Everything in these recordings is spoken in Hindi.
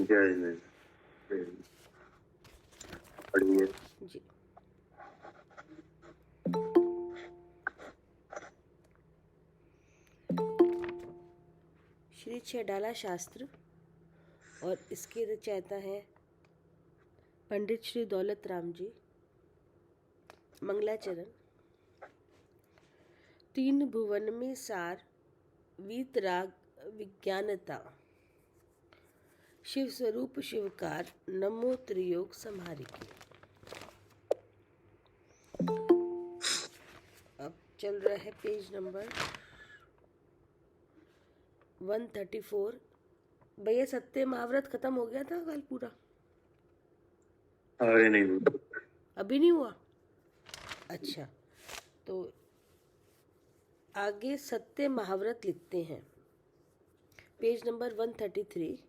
जय नहीं पढ़िए। जी। श्री छेडाला शास्त्र और इसके रचयिता हैं पंडित श्री दौलत राम जी। मंगलाचरण। तीन भुवन में सार वीतराग विज्ञानता, शिव स्वरूप शिवकार नमो त्रियोग संहारिकी। अब चल रहा है पेज नंबर 134। भैया सत्य महाव्रत खत्म हो गया था कल पूरा? अरे नहीं, अभी नहीं हुआ? अच्छा, तो आगे सत्य महाव्रत लिखते हैं, पेज नंबर 133।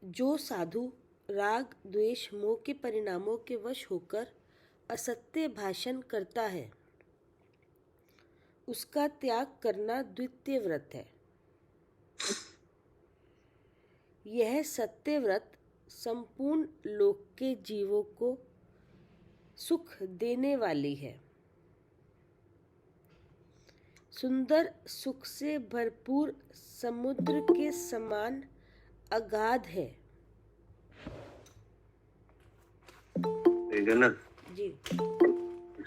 जो साधु राग द्वेष मोह के परिणामों के वश होकर असत्य भाषण करता है, उसका त्याग करना द्वितीय व्रत है। यह सत्य व्रत संपूर्ण लोक के जीवों को सुख देने वाली है। सुंदर सुख से भरपूर समुद्र के समान अगाध है। ठीक है ना जी।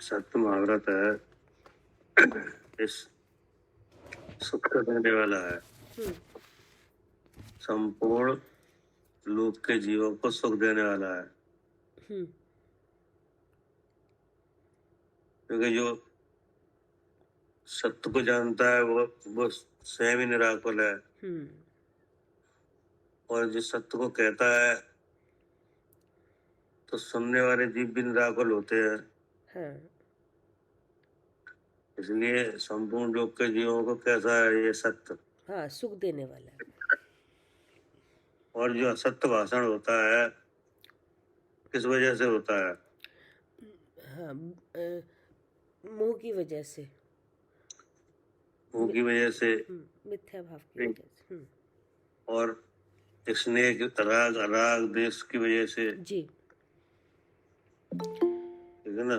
सत्य महाव्रत है, इस सुख देने वाला है, संपूर्ण लोक के जीवों को सुख देने वाला है। क्योंकि जो सत्य को जानता है वो स्वयं ही निराकुल है, और जो सत्य को कहता है तो सुनने वाले जीव भी निराकुल होते हैं। हाँ। इसलिए संपूर्ण लोक के जीवों को कैसा है ये सत्य, हाँ, सुख देने वाला है। और जो असत्य भाषण होता है किस वजह से होता है? हाँ, मोह की वजह से, मोह की वजह से, मिथ्या भाव की वजह से। और स्नेह राग अराग देश की वजह से। जी। ठीक है ना।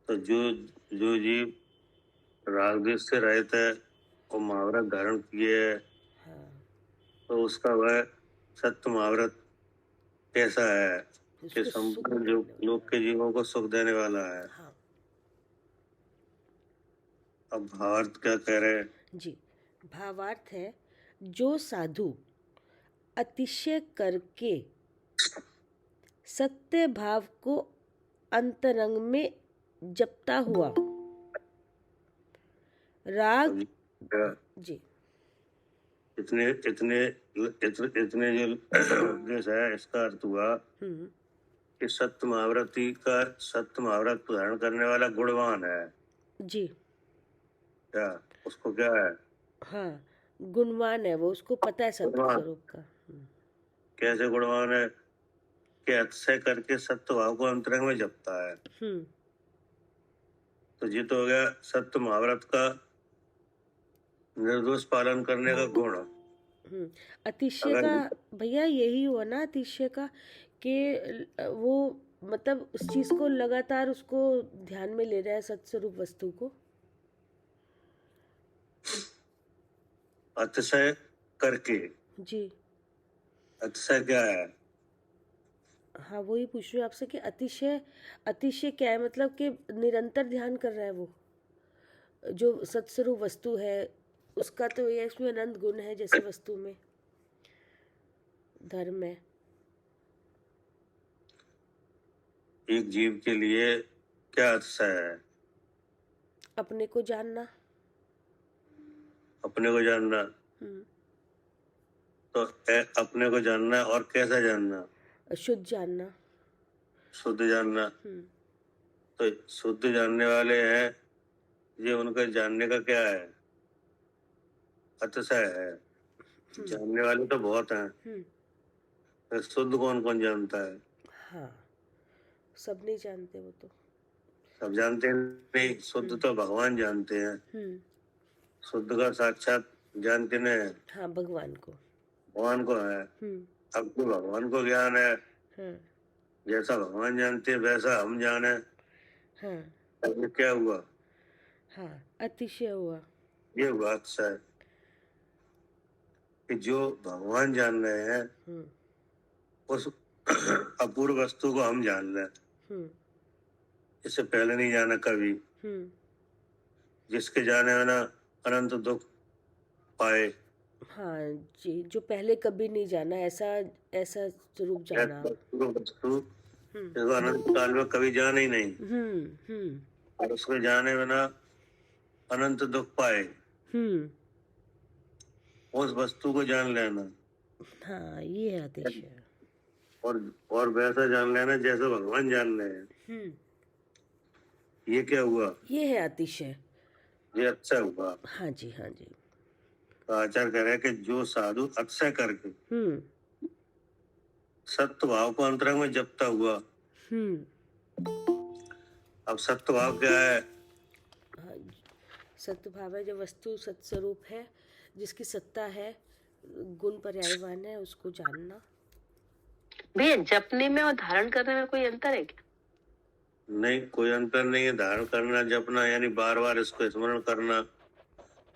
तो जो जो जीव राग देश से रहित है और महाव्रत धारण किए है, तो उसका वह सत्य महाव्रत कैसा है कि संपूर्ण लोक के जीवों को सुख देने वाला है। हाँ। अब भावार्थ क्या कह रहे हैं? जी, भावार्थ है, जो साधु अतिशय करके सत्य भाव को अंतरंग में जपता हुआ राग। जी। इतने इतने इतने जो उपदेश है, इसका अर्थ हुआ कि सत्य महाव्रती का सत्य महाव्रत धारण करने वाला गुणवान है। जी। क्या उसको क्या है? हाँ, गुणवान है वो, उसको पता है सत्य स्वरूप का। कैसे गुणवान है? कि अतिशय करके सत्य भाव को अंतरंग में जपता है। तो ये तो हो गया सत्य महाव्रत का निर्दोष पालन करने का गुण। अतिशय का भैया यही हुआ ना, अतिशय का कि वो मतलब उस चीज को लगातार उसको ध्यान में ले रहा है, सत्य स्वरूप वस्तु को। अतिशय करके। जी। अतिशय क्या है? हाँ, वही पूछ रही हूँ आपसे कि अतिशय, अतिशय क्या है? मतलब कि निरंतर ध्यान कर रहा है वो, जो सत्स्वरूप वस्तु है उसका। तो ये इसमें अनंत गुण है, जैसे वस्तु में धर्म है। एक जीव के लिए क्या अतिशय है? अपने को जानना। अपने को जानना। तो अपने को जानना और कैसा जानना? शुद्ध जानना। शुद्ध जानना। तो शुद्ध जानने वाले हैं, ये उनका जानने का क्या है? अतिशय है। जानने वाले तो बहुत हैं, तो शुद्ध कौन कौन जानता है? हाँ, सब नहीं जानते वो तो। सब जानते नहीं, शुद्ध तो भगवान जानते हैं। शुद्ध का साक्षात ज्ञान किन्हें है? हाँ, भगवान को। भगवान को है। अब तो भगवान को ज्ञान है, हाँ जैसा भगवान जानते हैं वैसा हम जाने। हाँ अब ये क्या हुआ? हाँ, अतिशय हुआ। ये हुआ अच्छा है कि जो भगवान जान रहे हैं उस अपूर्व वस्तु को हम जान रहे हैं। इससे पहले नहीं जाना कभी। जिसके जाने में ना अनंत दुख पाए। हाँ जी, जो पहले कभी नहीं जाना, ऐसा ऐसा स्वरूप जाना। अपूर्व वस्तु जिसको अनंत काल में कभी जाना ही नहीं, और उसको जाने में ना अनंत दुख पाए, उस वस्तु को जान लेना। हाँ, ये है अतिशय। और वैसा जान लेना जैसे भगवान जान रहे हैं। ये क्या हुआ? ये है अतिशय। ये अच्छा हुआ। हाँ जी, हाँ जी। तो आचार्य कह रहे हैं कि जो साधु अक्षय करके सत्य भाव को अंतरंग में जपता हुआ। अब सत्य भाव क्या है? हाँ, सत्य भाव है जो वस्तु सत्स्वरूप है, जिसकी सत्ता है, गुण पर्यायवान है, उसको जानना। भैया जपने में और धारण करने में कोई अंतर है क्या? नहीं, कोई अंतर नहीं है। धारण करना जपना यानी बार बार इसको स्मरण करना।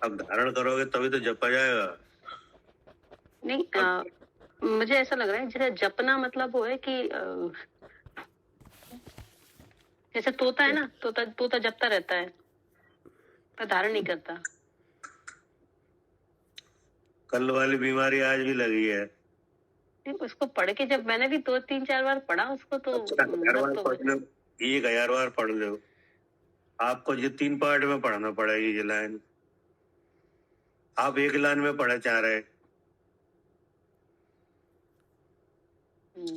अब धारण करोगे तभी तो जपा जाएगा। नहीं, मुझे ऐसा लग रहा है जैसे जपना मतलब वो है कि जैसे तोता है ना, तोता जपता रहता है पर धारण नहीं करता। कल वाली बीमारी आज भी लगी है। उसको पढ़ के जब मैंने भी 2-3-4 बार पढ़ा उसको तो 1000 बार पढ़ लो। आपको ये 3 पार्ट में पढ़ना पड़ेगी ये लाइन। आप एक लाइन में पढ़े चाह रहे।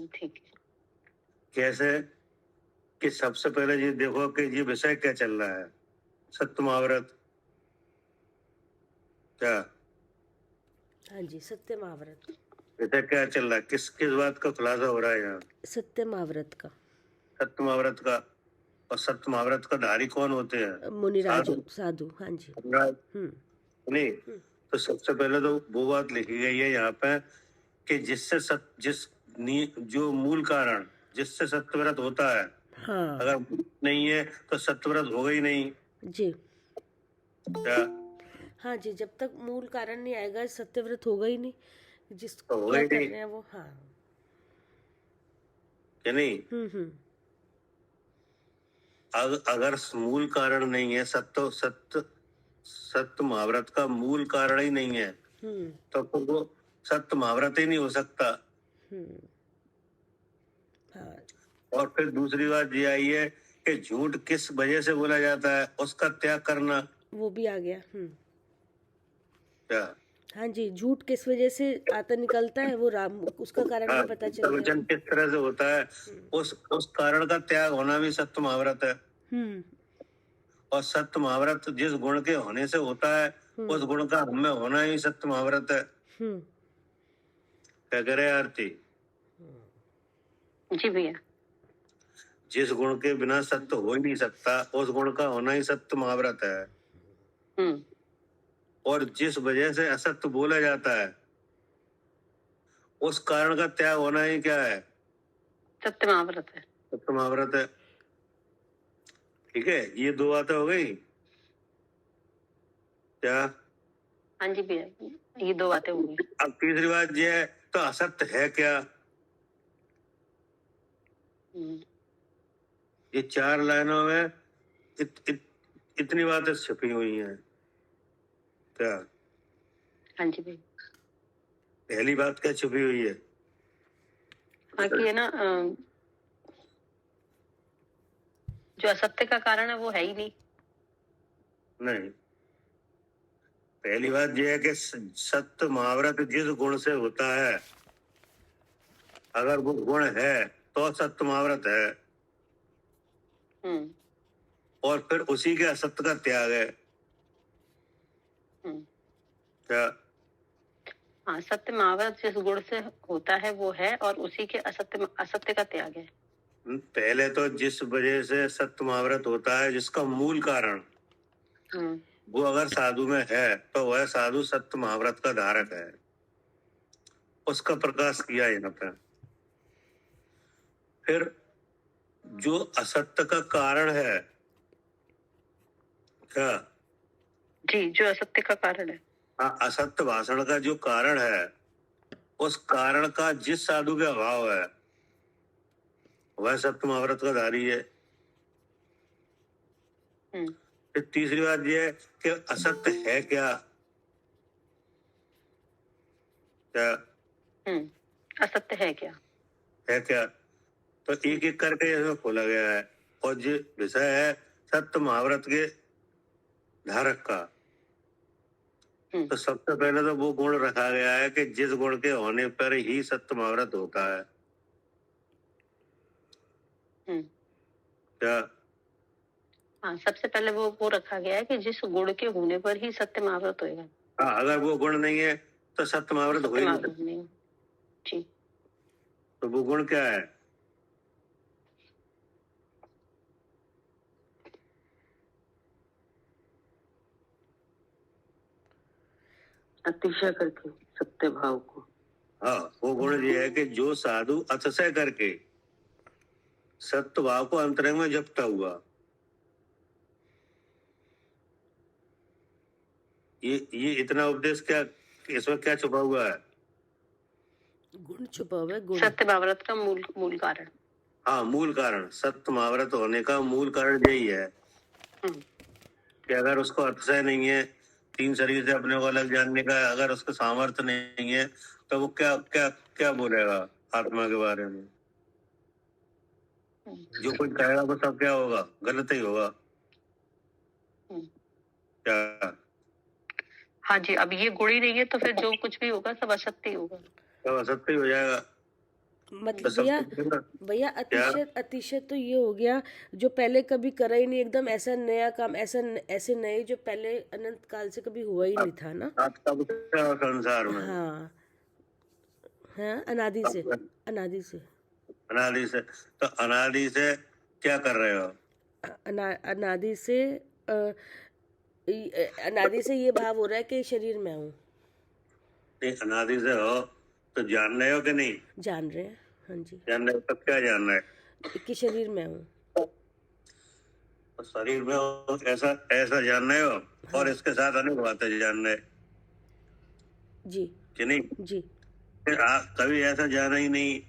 ठीक है। कैसे कि सबसे पहले ये देखो कि ये विषय क्या चल रहा है। सत्य महाव्रत क्या? हाँ जी, सत्य महाव्रत। विषय क्या चल रहा है? किस किस बात का खुलासा हो रहा है यहाँ? सत्य महाव्रत का। सत्य महाव्रत का। और सत्य महाव्रत का धारी कौन होते हैं? मुनिराज, साधु। हाँ जी। नहीं, तो सबसे पहले तो वो बात लिखी गई है यहाँ पे कि जो मूल कारण जिससे सत्यव्रत होता है, हाँ। अगर नहीं है तो सत्यव्रत होगा ही नहीं जी। क्या? हाँ जी, जब तक मूल कारण नहीं आएगा सत्यव्रत होगा ही नहीं। जिसको तो क्या कर रहे हैं वो। हाँ, क्या नहीं? अगर मूल कारण नहीं है, सत्य महाव्रत का मूल कारण ही नहीं है, तो वो सत्य महाव्रत ही नहीं हो सकता। हाँ। और फिर दूसरी बात ये आई है कि झूठ किस वजह से बोला जाता है, उसका त्याग करना। वो भी आ गया। क्या? हाँ जी, झूठ किस वजह से आता निकलता है वो राम, उसका कारण भी पता चल गया। किस तरह से होता है, उस कारण का त्याग होना भी सत्य महाव्रत है। और सत्य महाव्रत जिस गुण के होने से होता है, उस गुण का हम में होना ही सत्य महाव्रत है। क्या करे आरती? जी भैया। जिस गुण के बिना सत्य हो ही नहीं सकता, उस गुण का होना ही सत्य महाव्रत है। और जिस वजह से असत्य बोला जाता है, उस कारण का त्याग होना ही क्या है? सत्य महाव्रत है। सत्य महाव्रत है। ठीक है, ये 2 बातें हो गई क्या? हाँ जी भैया, ये 2 बातें हो गई। अब तीसरी बात ये है, तो असत्य है क्या? ये 4 लाइनों में इतनी बातें छिपी हुई हैं क्या? हाँ जी भैया। पहली बात क्या छुपी हुई है? बाकी है ना, जो असत्य का कारण है वो है ही नहीं। नहीं, पहली बात यह है कि सत्य महाव्रत जिस गुण से होता है, अगर वो गुण है तो सत्य महाव्रत है। और फिर उसी के असत्य का त्याग है क्या? हाँ, सत्य महाव्रत जिस गुण से होता है वो है, और उसी के असत्य का त्याग है। पहले तो जिस वजह से सत्य महाव्रत होता है, जिसका मूल कारण वो अगर साधु में है तो वह साधु सत्य महाव्रत का धारक है। उसका प्रकाश किया यहाँ पे। फिर जो असत्य का कारण है, क्या जी, जो असत्य का कारण है, हाँ, असत्य भाषण का जो कारण है, उस कारण का जिस साधु के अभाव है वह सत्य महाव्रत का धारी है। फिर तीसरी बात यह है कि असत्य है क्या, असत्य है क्या, तो एक एक करके इसमें खोला गया है। और जो विषय है सत्य महाव्रत के धारक का, तो सबसे पहले तो वो गुण रखा गया है कि जिस गुण के होने पर ही सत्य महाव्रत होता है। क्या हाँ, सबसे पहले वो रखा गया है कि जिस गुण के होने पर ही सत्य महाव्रत होएगा। हाँ, अगर वो गुण नहीं है तो सत्य महाव्रत हो ही नहीं। जी, तो वो गुण क्या है? अतिशय करके सत्य भाव को। हाँ, वो गुण ये है कि जो साधु अतिशय करके सत्य भाव को अंतरंग में जपता हुआ, ये इतना उपदेश क्या, इसमें क्या छुपा हुआ है? गुण छुपा हुआ है, गुण। सत्य महाव्रत का मूल कारण। हाँ, मूल कारण, सत्य महाव्रत होने का मूल कारण यही है कि अगर उसको अतिशय नहीं है, तीन शरीर से अपने को अलग जानने का अगर उसका सामर्थ्य नहीं है, तो वो क्या क्या क्या बोलेगा आत्मा के बारे में? जो कुछ कहेगा वो सब क्या होगा? गलत ही होगा। क्या? हाँ जी, अब ये गुण ही नहीं है तो फिर जो कुछ भी होगा सब असत्य ही होगा, सब असत्य ही हो जाएगा। मतलब भैया अतिशय तो ये हो गया जो पहले कभी करा ही नहीं, एकदम ऐसा नया काम, ऐसे नए जो पहले अनंत काल से कभी हुआ ही नहीं था ना। संसार में हाँ, अनादि से तो अनादि से क्या कर रहे हो? अनादि से ये भाव हो रहा है कि शरीर में हूँ। अनादि से हो तो जान रहे हो कि नहीं? जान रहे हैं, हाँ जी। जान रहे हो, तब क्या जान रहे हैं? कि शरीर में हूँ। तो शरीर में हो ऐसा जान रहे हो। हाँ। और इसके साथ अनेक बातें जान रहे जी कि नहीं? जी। फिर कभी ऐसा जाना ही नहीं,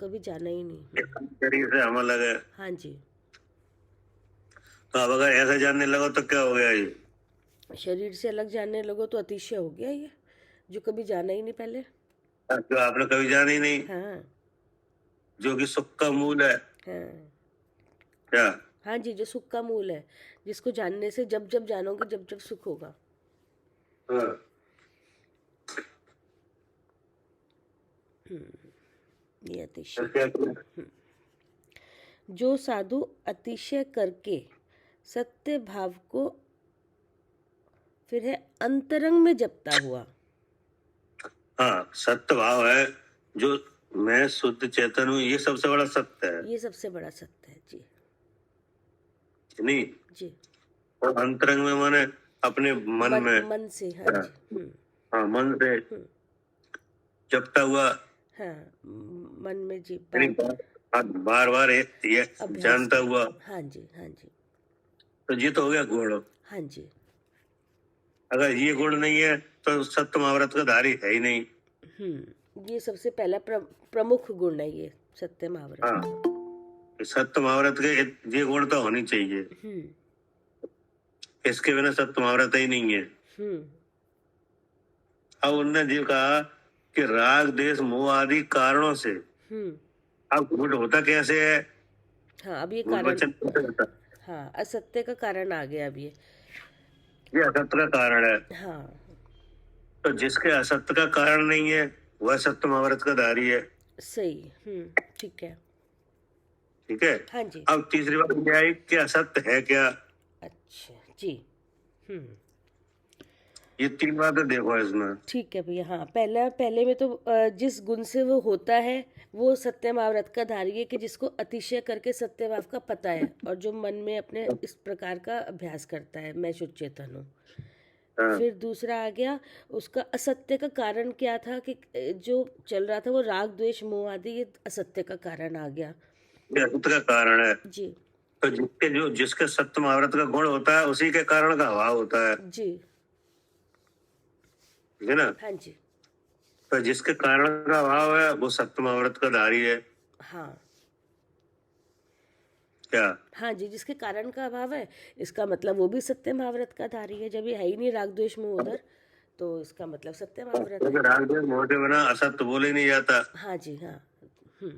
कभी जाना ही नहीं, शरीर से हम अलग है। हाँ जी। तो अब अगर ऐसा जानने लगो तो क्या हो गया? ये शरीर से अलग जानने लगो तो अतिशय हो गया, ये जो कभी जाना ही नहीं पहले, जो आपने कभी जाना ही नहीं। हाँ, जो कि सुख का मूल है। हाँ, क्या? हाँ जी, जो सुख का मूल है, जिसको जानने से जब जब जानोगे जब जब सुख होगा। हाँ। ये अतिशय। जो साधु अतिशय करके सत्य भाव को फिर है अंतरंग में जपता हुआ। हाँ, सत्य भाव है जो मैं शुद्ध चेतन हूँ, ये सबसे बड़ा सत्य है। ये सबसे बड़ा सत्य है जी। नहीं जी। और अंतरंग में माने अपने मन से, हाँ जी। हाँ, मन से जपता हुआ। हाँ, मन में जी बार बार ये जानता हुआ। हाँ जी, हाँ जी। तो ये तो हो गया गुण। हाँ जी। अगर ये गुण नहीं है तो सत्य महाव्रत का धारी है ही नहीं। ये सबसे पहला प्रमुख गुण है ये सत्य महाव्रत। हाँ, सत्य महाव्रत के ये गुण तो होनी चाहिए। इसके बिना सत्य महाव्रत ही नहीं है। अब उन्होंने जी कहा कि राग देश मोह आदि कारणों से अब झूठ होता कैसे है? हाँ, अब ये कारण, हाँ, असत्य का कारण आ गया। अब ये असत्य का कारण है। हाँ, तो जिसके असत्य का कारण नहीं है वह सत्य महाव्रत का धारी है। सही। ठीक है, ठीक है। हाँ जी। अब तीसरी बात क्या है कि असत्य है क्या? अच्छा जी। ये 3 बातें देखो इसमें। ठीक है भैया। हाँ, पहले में तो जिस गुण से वो होता है वो सत्यम आवृत का धारी है कि जिसको अतिशय करके सत्यभाव का पता है और जो मन में अपने इस प्रकार का अभ्यास करता है, मैं शुद्ध चेतन हूँ। हाँ, फिर दूसरा आ गया उसका असत्य का कारण क्या था कि जो चल रहा था वो राग द्वेष मोह आदि, ये असत्य का कारण आ गया। ये असत्य का कारण है। जी तो जिसके सत्य आवृत का गुण होता है उसी के कारण का अभाव होता है, जी। ठीक है ना। हाँ जी। तो जिसके कारण का अभाव है वो सत्य आवृत का धारी है। हाँ क्या? हाँ जी, जिसके कारण का अभाव है इसका मतलब वो भी सत्यम आवृत का धारी है। जब ये है ही नहीं राग द्वेष मोह उधर, तो इसका मतलब सत्यम आवृत है। क्योंकि राग द्वेष मोह के बिना असत्य बोले नहीं जाता, हाँ जी। हाँ। हम्म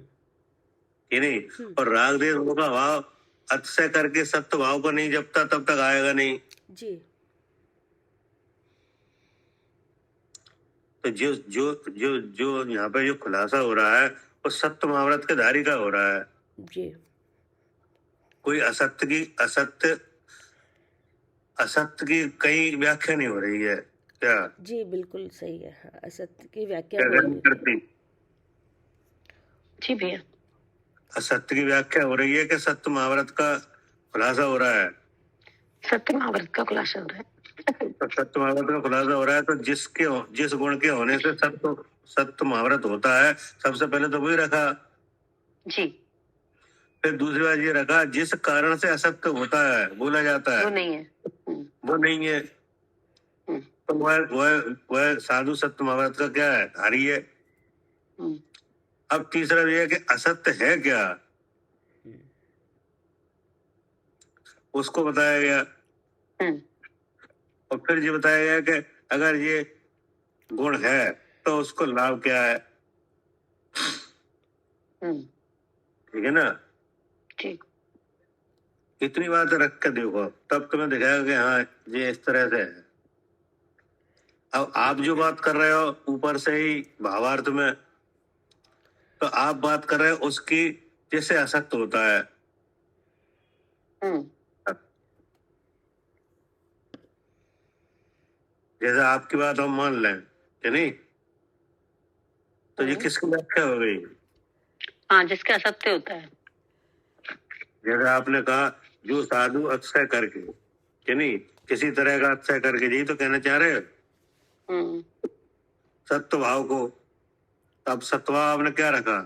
कि नहीं। और राग द्वेष मोह का भाव अतिशय करके सत्य भाव को नहीं जपता तब तक आएगा नहीं। जी तो जो जो जो जो यहाँ पे जो खुलासा हो रहा है वो सत्य महाव्रत के धारी का हो रहा है। जी कोई असत्य की कई व्याख्या नहीं हो रही है। क्या? जी बिल्कुल सही है। हाँ, असत्य की व्याख्या क्या हो ही करनी नहीं। करती? जी भैया। असत्य की व्याख्या हो रही है कि सत्य महाव्रत का खुलासा हो रहा है। सत्य महाव्रत का खुलासा हो रहा है। तो सत्य महाव्रत का खुलासा हो रहा है, तो जिस गुण के होने से सत्य महाव्रत होता है, सबसे पहले तो वही रखा। जी। फिर दूसरी बात ये रखा जिस कारण से असत्य होता है, बोला जाता है, वो नहीं है। वो नहीं है। तो वह साधु सत्य महाव्रत का क्या है? धारी है। अब तीसरा ये है कि असत्य है क्या, उसको बताया गया। और फिर ये बताया गया कि अगर ये गुण है तो उसको लाभ क्या है, ठीक है ना। ठीक। इतनी बात रख के देखो, तब तुम्हें दिखाएगा कि हाँ ये इस तरह से है। अब आप जो बात कर रहे हो ऊपर से ही भावार्थ में, तो आप बात कर रहे हो उसकी जैसे असक्त होता है। जैसे आपकी बात हम मान लें कि नहीं, तो ये किसकी व्याख्या हो गई? हाँ, जिसका असत्य होता है। जैसे आपने कहा जो साधु अक्षय करके, कि नहीं, किसी तरह का अक्षय करके, यही तो कहना चाह रहे हो सत्य भाव को। अब सत्वा आपने क्या रखा?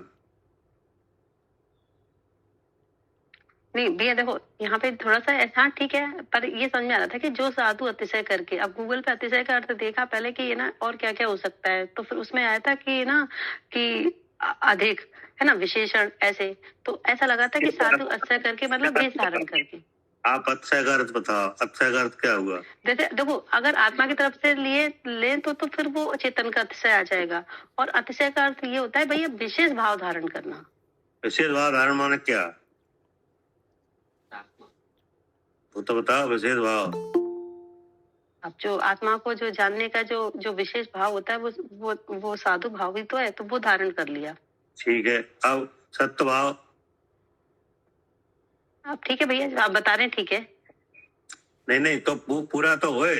नहीं भैया देखो, यहाँ पे थोड़ा सा ऐसा ठीक है, पर ये समझ में आ रहा था कि जो साधु अतिशय करके, अब गूगल पे अतिशय का अर्थ देखा पहले कि ये ना और क्या क्या हो सकता है, तो फिर उसमें आया था कि ना कि अधिक है ना, विशेषण ऐसे, तो ऐसा लगा था कि साधु अतिशय करके मतलब वेश धारण करके। आप अक्षय का अर्थ बताओ, अक्षय का अर्थ क्या हुआ? जैसे देखो, अगर आत्मा की तरफ से ले तो फिर वो चेतन का अतिशय आ जाएगा, और अतिशय का अर्थ ये होता है भैया विशेष भाव धारण करना। विशेष भाव धारण माने क्या, वो तो बताओ। विशेष भाव, अब जो आत्मा को जो जानने का जो विशेष भाव होता है वो साधु भाव ही तो है, तो वो धारण कर लिया। ठीक है। अब सत्य भाव, अब ठीक है भैया, आप बता रहे हैं ठीक है। नहीं तो वो पूरा तो होए।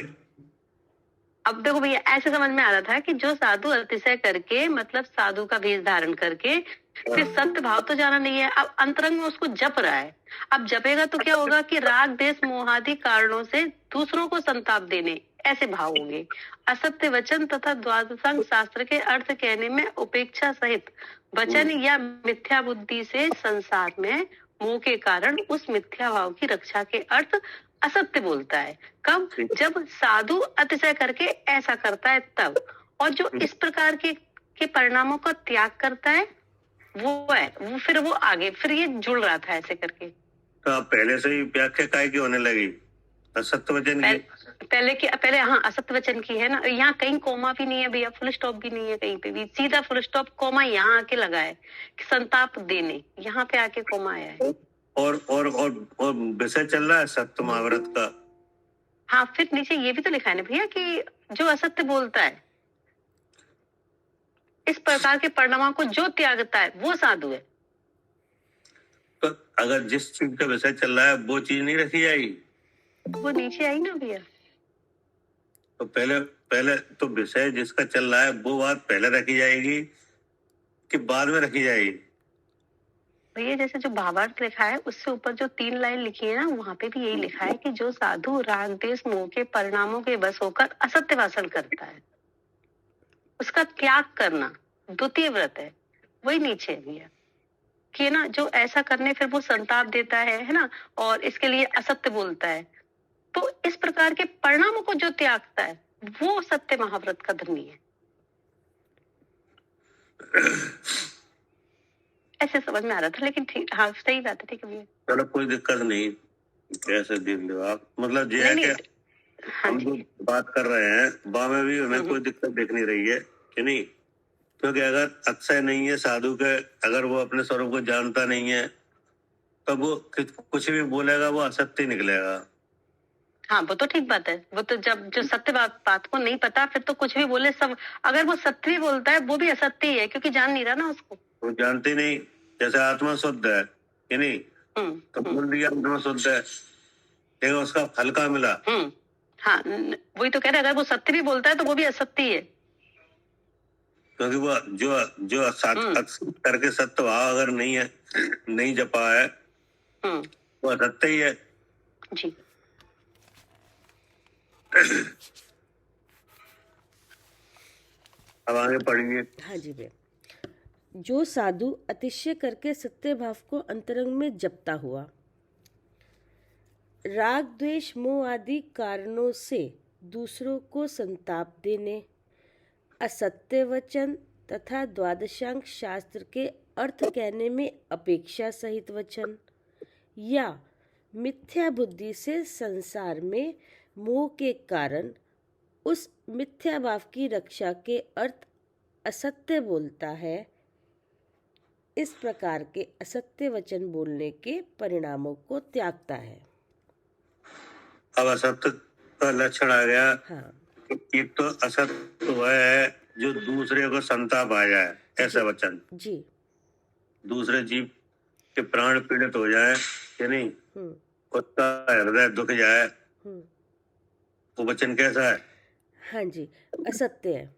अब देखो भैया, ऐसे समझ में आ रहा था कि जो साधु अतिशय करके मतलब साधु का वेश धारण करके फिर सत्य भाव तो जाना नहीं है, अब अंतरंग में उसको जप रहा है। अब जपेगा तो क्या होगा कि राग देश मोहादि कारणों से दूसरों को संताप देने ऐसे भाव होंगे। असत्य वचन तथा द्वादशांग शास्त्र के अर्थ कहने में उपेक्षा सहित वचन या मिथ्या बुद्धि से संसार में मोह के कारण उस मिथ्या भाव की रक्षा के अर्थ असत्य बोलता है। कब? जब साधु अतिशय करके ऐसा करता है तब। और जो इस प्रकार के परिणामों का त्याग करता है वो फिर वो आगे फिर ये जुड़ रहा था ऐसे करके। तो आप पहले से ही व्याख्या काय की होने लगी असत्य वचन की? पहले हाँ असत्य वचन की है ना। यहाँ कहीं कोमा भी नहीं है भैया, फुल स्टॉप भी नहीं है कहीं पे भी, सीधा फुल स्टॉप कोमा यहाँ आके लगा है कि संताप देने, यहाँ पे आके कोमा आया है। और विषय चल रहा है सत्य महाव्रत का। हाँ, फिर नीचे ये भी तो लिखा है ना भैया कि जो असत्य बोलता है, इस प्रकार के परिणामों को जो त्यागता है वो साधु है। तो अगर जिस चीज का विषय चल रहा है वो चीज नहीं रखी जाएगी? वो नीचे आई ना भैया। तो पहले पहले तो विषय जिसका चल रहा है वो बात पहले रखी जाएगी कि बाद में रखी जाएगी? भैया जैसे जो भावार्थ लिखा है उससे ऊपर जो 3 लाइन लिखी है ना, वहां पे भी यही लिखा है कि जो साधु राग द्वेष मोह के परिणामों के बस होकर असत्य भाषण करता है, उसका त्याग करना द्वितीय व्रत है। वही नीचे है भैया कि ना, जो ऐसा करने फिर वो संताप देता है ना, और इसके लिए असत्य बोलता है, तो इस प्रकार के परिणामों को जो त्यागता है वो सत्य महाव्रत का धर्मी है। ऐसे समझ में आ रहा था, लेकिन ठीक, हाँ सही बात है, ठीक है भैया। चलो कोई दिक्कत नहीं, कैसे देख लो आप, मतलब ये है नहीं, कि हाँ हम जो जी। बात कर रहे हैं वहाँ में भी हमें कोई दिक्कत दिख नहीं रही है कि नहीं, क्योंकि अगर अक्षय नहीं है साधु के, अगर वो अपने स्वरूप को जानता नहीं है तब वो कुछ भी बोलेगा वो असत्य निकलेगा। हाँ वो तो ठीक बात है, वो तो जब जो सत्य बात को नहीं पता फिर तो कुछ भी बोले सब, अगर वो सत्य भी बोलता है वो भी असत्य ही है, क्योंकि जान नहीं रहा ना उसको। वो जानते नहीं, जैसे आत्मा शुद्ध है कि नहीं, तो बोल दिया आत्मा शुद्ध है, लेकिन उसका फल का मिला। हाँ वही तो कह रहे, अगर वो सत्य भी बोलता है तो वो भी असत्य ही है, क्योंकि वो जो करके सत्य भाव अगर नहीं है, नहीं जपा है, वो असत्य ही है जी। अब आगे पढ़िए। हाँ जी भैया। जो साधु अतिशय करके सत्य भाव को अंतरंग में जपता हुआ राग द्वेष मोह आदि कारणों से दूसरों को संताप देने, असत्य वचन तथा द्वादशांग शास्त्र के अर्थ कहने में अपेक्षा सहित वचन, या मिथ्या बुद्धि से संसार में मोह के कारण उस मिथ्या भाव की रक्षा के अर्थ असत्य बोलता है, इस प्रकार के असत्य वचन बोलने के परिणामों को त्यागता है। अब असत्य का लक्षण आ गया। हाँ एक तो असत्य वह है जो दूसरे को संताप आ जाए, ऐसा वचन, जी, दूसरे जीव के प्राण पीड़ित हो जाए कि नहीं, उसका हृदय दुख जाए, वो वचन कैसा है? हाँ जी, असत्य है।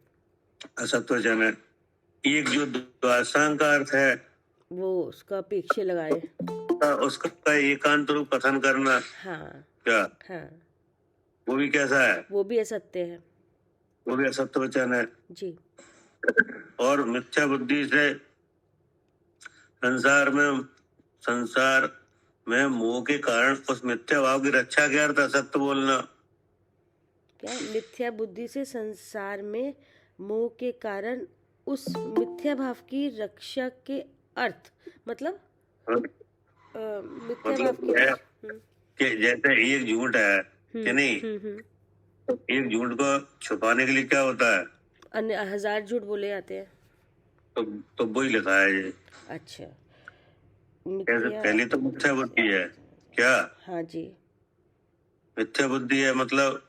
असत्य वचन है। एक जो द्वादशांग का अर्थ है वो उसका अपेक्षा लगाए, उसका एकांत रूप कथन करना, हाँ क्या हाँ, वो भी कैसा है? वो भी असत्य है वो भी असत्य वचन है जी। और मिथ्या बुद्धि से संसार में मोह के कारण उस मिथ्या भाव की रक्षा के अर्थ असत्य बोलना। क्या? मिथ्या बुद्धि से संसार में मोह के कारण उस मिथ्या भाव की रक्षा के अर्थ, मतलब मिथ्या भाव की कि जैसे एक झूठ है कि नहीं, तो एक झूठ को छुपाने के लिए क्या होता है, अन्य 1000 झूठ बोले जाते हैं, तो वही लिखा है ये। अच्छा, पहली तो मिथ्या बुद्धि है, क्या? हाँ जी, मिथ्या बुद्धि है मतलब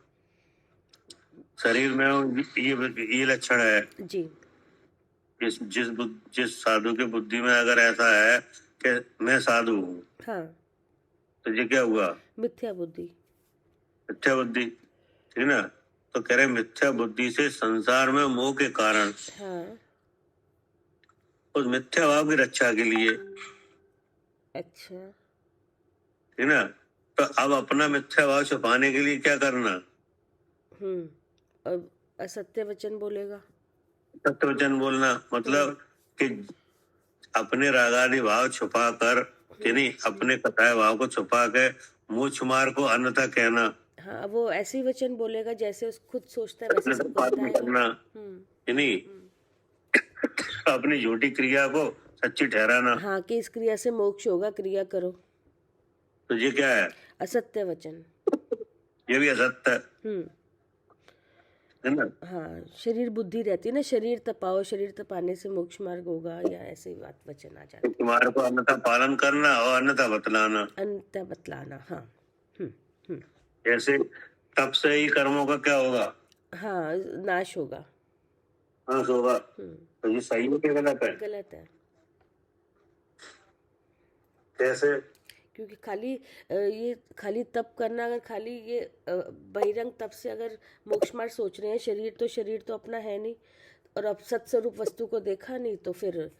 शरीर में ये लक्षण है जी। जिस साधु के बुद्धि में अगर ऐसा है कि मैं साधु हूँ, हाँ, तो ये क्या हुआ? मिथ्या बुद्धि, मिथ्या बुद्धि, ठीक ना। तो कह रहे मिथ्या बुद्धि से संसार में मोह के कारण, हाँ, उस मिथ्या भाव की रक्षा के लिए, अच्छा, ठीक ना। तो अब अपना मिथ्या भाव छुपाने के लिए क्या करना? और असत्य वचन बोलेगा, सत्य वचन बोलना, मतलब कि अपने रागादि भाव छुपा कर, कि नहीं, अपने कथाए भाव को छुपा के मूछ मार को अन्यथा कहना। हाँ, वो ऐसे ही वचन बोलेगा जैसे उस खुद सोचता है वैसे सब करता है करना, कि नहीं, अपनी झूठी क्रिया को सच्ची ठहराना। हाँ, कि इस क्रिया से मोक्ष होगा, क्रिया करो, तो ये क्या है? असत्य वचन, ये भी असत्य है ना। हाँ, शरीर बुद्धि रहती है ना, शरीर तपाओ, शरीर तपाने से मोक्ष मार्ग होगा, या ऐसे ही बात वचन आ जाता है। तुम्हारे को अन्यथा पालन करना और अन्यथा बतलाना, अन्यथा बतलाना, हाँ, जैसे तब से ही कर्मों का क्या होगा? हाँ, नाश होगा, नाश होगा। तो ये सही है कि गलत है? गलत है। कैसे? क्योंकि ये खाली तप करना, अगर खाली ये बहिरंग तप से अगर मोक्ष मार्ग सोच रहे हैं, शरीर तो अपना है नहीं, और अब सत्स्वरूप वस्तु को देखा नहीं, तो फिर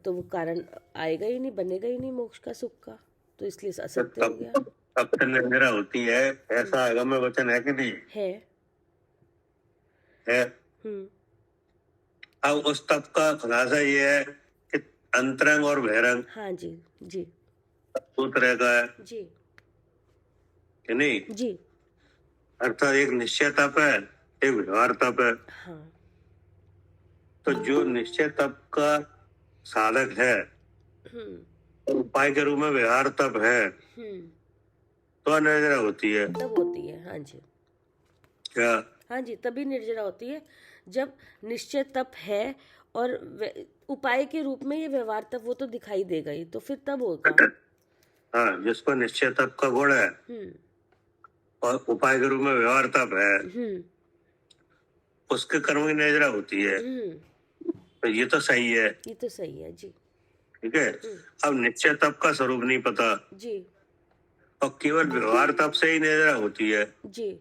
तो वो कारण आएगा ही नहीं, बनेगा ही नहीं मोक्ष का, सुख का, तो इसलिए असत्य हो गया। तब से निर्जरा होती है, ऐसा आगम वचन है कि नहीं है। अब उस तप का खुलासा ये है कि अंतरंग और बहिरंग, हाँ जी जी दो तरह का है जी कि नहीं जी। अर्थात एक निश्चय तप है, एक व्यवहार तप है। हाँ। तो जो निश्चय तप का साधक है, उपाय के रूप में व्यवहार तप है, तो निर्जरा होती है। तब होती है, हाँ जी। क्या? हाँ जी, तभी निर्जरा होती है जब निश्चय तप है, और उपाय के रूप में ये व्यवहार तप, वो तो दिखाई देगा ही, तो फिर तब होगा। हाँ, जिसको निश्चय तप का गुण है और उपाय के रूप में व्यवहार तप है, उसके कर्म की निर्जरा होती है। तो ये तो सही है, ये तो सही है जी। ठीक है। अब निश्चय तप का स्वरूप नहीं पता जी, और केवल व्यवहार तप से ही निर्जरा होती है जी,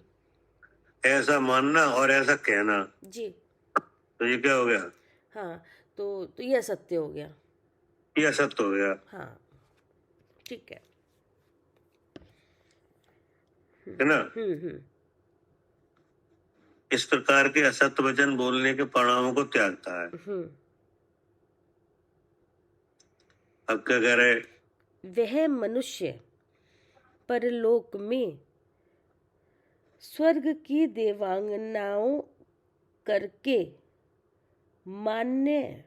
ऐसा मानना और ऐसा कहना, जी। तो ये क्या हो गया? हाँ, तो ये असत्य हो गया, ये असत्य हो गया। हाँ, ठीक है ना। हम्म। इस प्रकार के असत्य वचन बोलने के परिणामों को त्यागता है। अब क्या कह रहे? वह मनुष्य परलोक में स्वर्ग की देवांगनाओं करके मान्य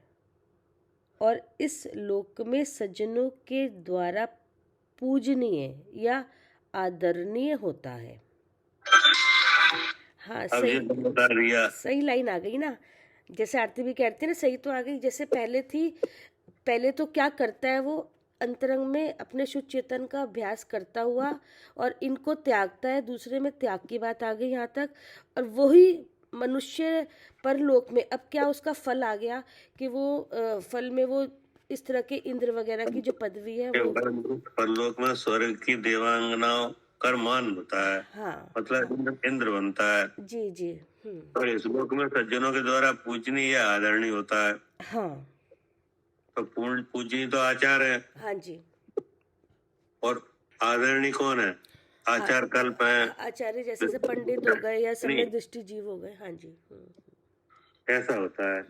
और इस लोक में सज्जनों के द्वारा पूजनीय या आदरणीय होता है। हाँ, सही लाइन आ गई ना, जैसे आरती भी कहती है ना, सही तो आ गई। जैसे पहले थी, पहले तो क्या करता है वो, अंतरंग में अपने शुद्ध चेतन का अभ्यास करता हुआ और इनको त्यागता है, दूसरे में त्याग की बात आ गई यहाँ तक। और वही मनुष्य परलोक में अब क्या उसका फल आ गया कि वो फल में वो इस तरह के इंद्र वगैरह की जो पदवी है वो परलोक में स्वर्ग की देवांगनाओं कर मान होता है। हाँ, मतलब इंद्र बनता है। जी जी। और इस लोक में सज्जनों के द्वारा पूजनीय या आदरणीय होता है। हाँ, तो पूजनीय तो आचार है। हाँ जी। और आदरणीय कौन है? आचार कल्प है, आचार्य जैसे से पंडित हो गए या समय दृष्टि जीव हो गए। हाँ जी। ऐसा होता है,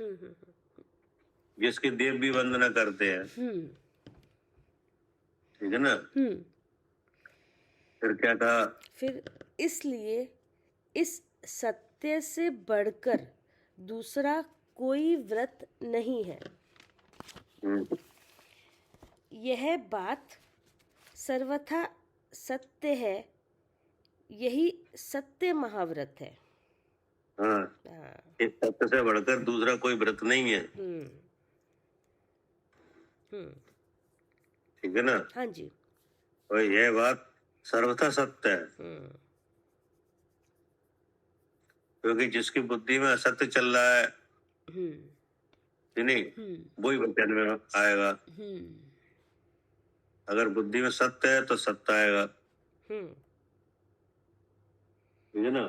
जिसकी देव भी वंदना करते हैं, ठीक है ना। फिर क्या कहा? फिर इसलिए इस सत्य से बढ़कर दूसरा कोई व्रत नहीं है। यह बात सर्वथा सत्य है, यही सत्य महाव्रत है। हाँ, इस सत्य से बढ़कर दूसरा कोई व्रत नहीं है, ठीक है ना। हाँ जी। और यह बात सर्वथा सत्य है, क्योंकि जिसकी बुद्धि में असत्य चल रहा है, नहीं, वही वचन में आएगा। अगर बुद्धि में सत्य है तो सत्य आएगा, ठीक है ना।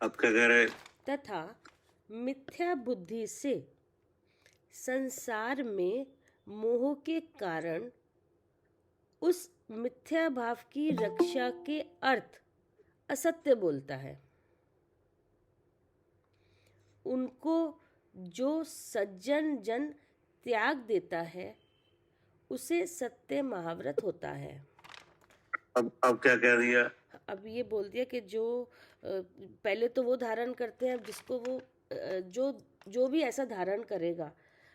अब क्या कह रहे? तथा मिथ्या बुद्धि से संसार में मोह के कारण उस मिथ्या भाव की रक्षा के अर्थ असत्य बोलता है। उनको जो सज्जन जन त्याग देता है उसे सत्य महाव्रत होता है। अब क्या कह दिया? अब ये बोल दिया कि जो पहले तो वो धारण करते हैं, अब जिसको वो जो भी ऐसा धारण करेगा,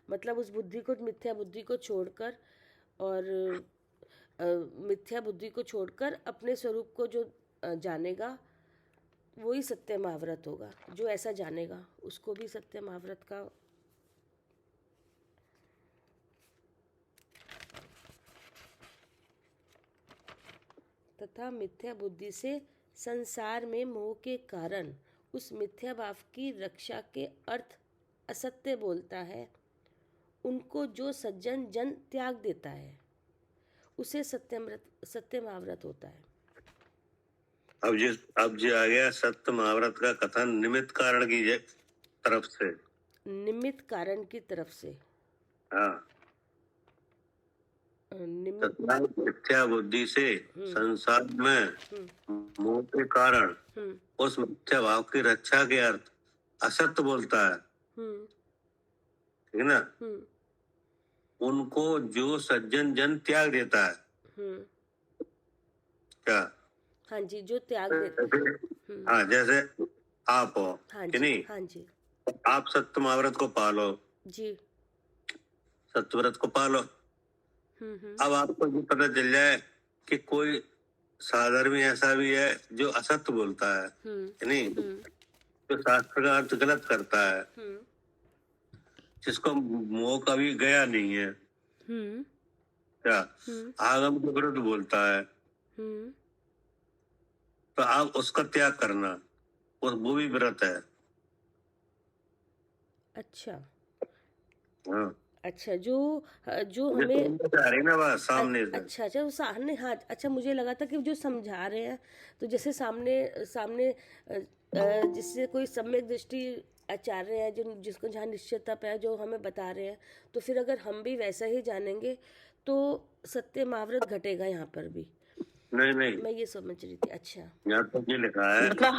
मतलब उस बुद्धि को, मिथ्या बुद्धि को छोड़कर, और मिथ्या बुद्धि को छोड़कर अपने स्वरूप को जो जानेगा वही सत्य महाव्रत होगा। जो ऐसा जानेगा उसको भी सत्य महाव्रत का तथा मिथ्या बुद्धि से संसार में मोह के कारण उस मिथ्या भाव की रक्षा के अर्थ असत्य बोलता है। उनको जो सज्जन जन त्याग देता है उसे सत्य महाव्रत होता है। अब जो आ गया सत्य महाव्रत का कथन निमित्त कारण की तरफ से। निमित्त कारण की तरफ से। हाँ, निमित्त मिथ्या बुद्धि से संसार में मोह के कारण उस मिथ्या भाव की रक्षा के अर्थ असत्य बोलता है, ठीक है ना। उनको जो सज्जन जन त्याग देता है, क्या? हाँ जी, जो त्याग देता। हाँ, जैसे आप हो, हाँ कि जी, नहीं? हाँ जी, आप सत्य महाव्रत को पालो जी, सत्यव्रत को पालो। अब आपको ये पता चल जाए कि कोई साधर्मी ऐसा भी है जो असत्य बोलता है, नहीं, जो शास्त्र का अर्थ गलत करता है, जिसको मोह कभी गया नहीं है, क्या आगम के विरुद्ध बोलता है, तो आप उसका त्याग करना, वो भी व्रत है। अच्छा, हाँ, अच्छा, जो हमें ना बात सामने से। अच्छा अच्छा, वो सामने, हाँ, अच्छा, मुझे लगा था कि जो समझा रहे हैं, तो जैसे सामने जिससे कोई सम्यक दृष्टि आचार्य है जिसको जहाँ निश्चितता पे है, जो हमें बता रहे हैं, तो फिर अगर हम भी वैसा ही जानेंगे तो सत्य महाव्रत घटेगा यहाँ पर भी। नहीं, मैं ये समझ रही थी। अच्छा, यहाँ तो ये लिखा है, मतलब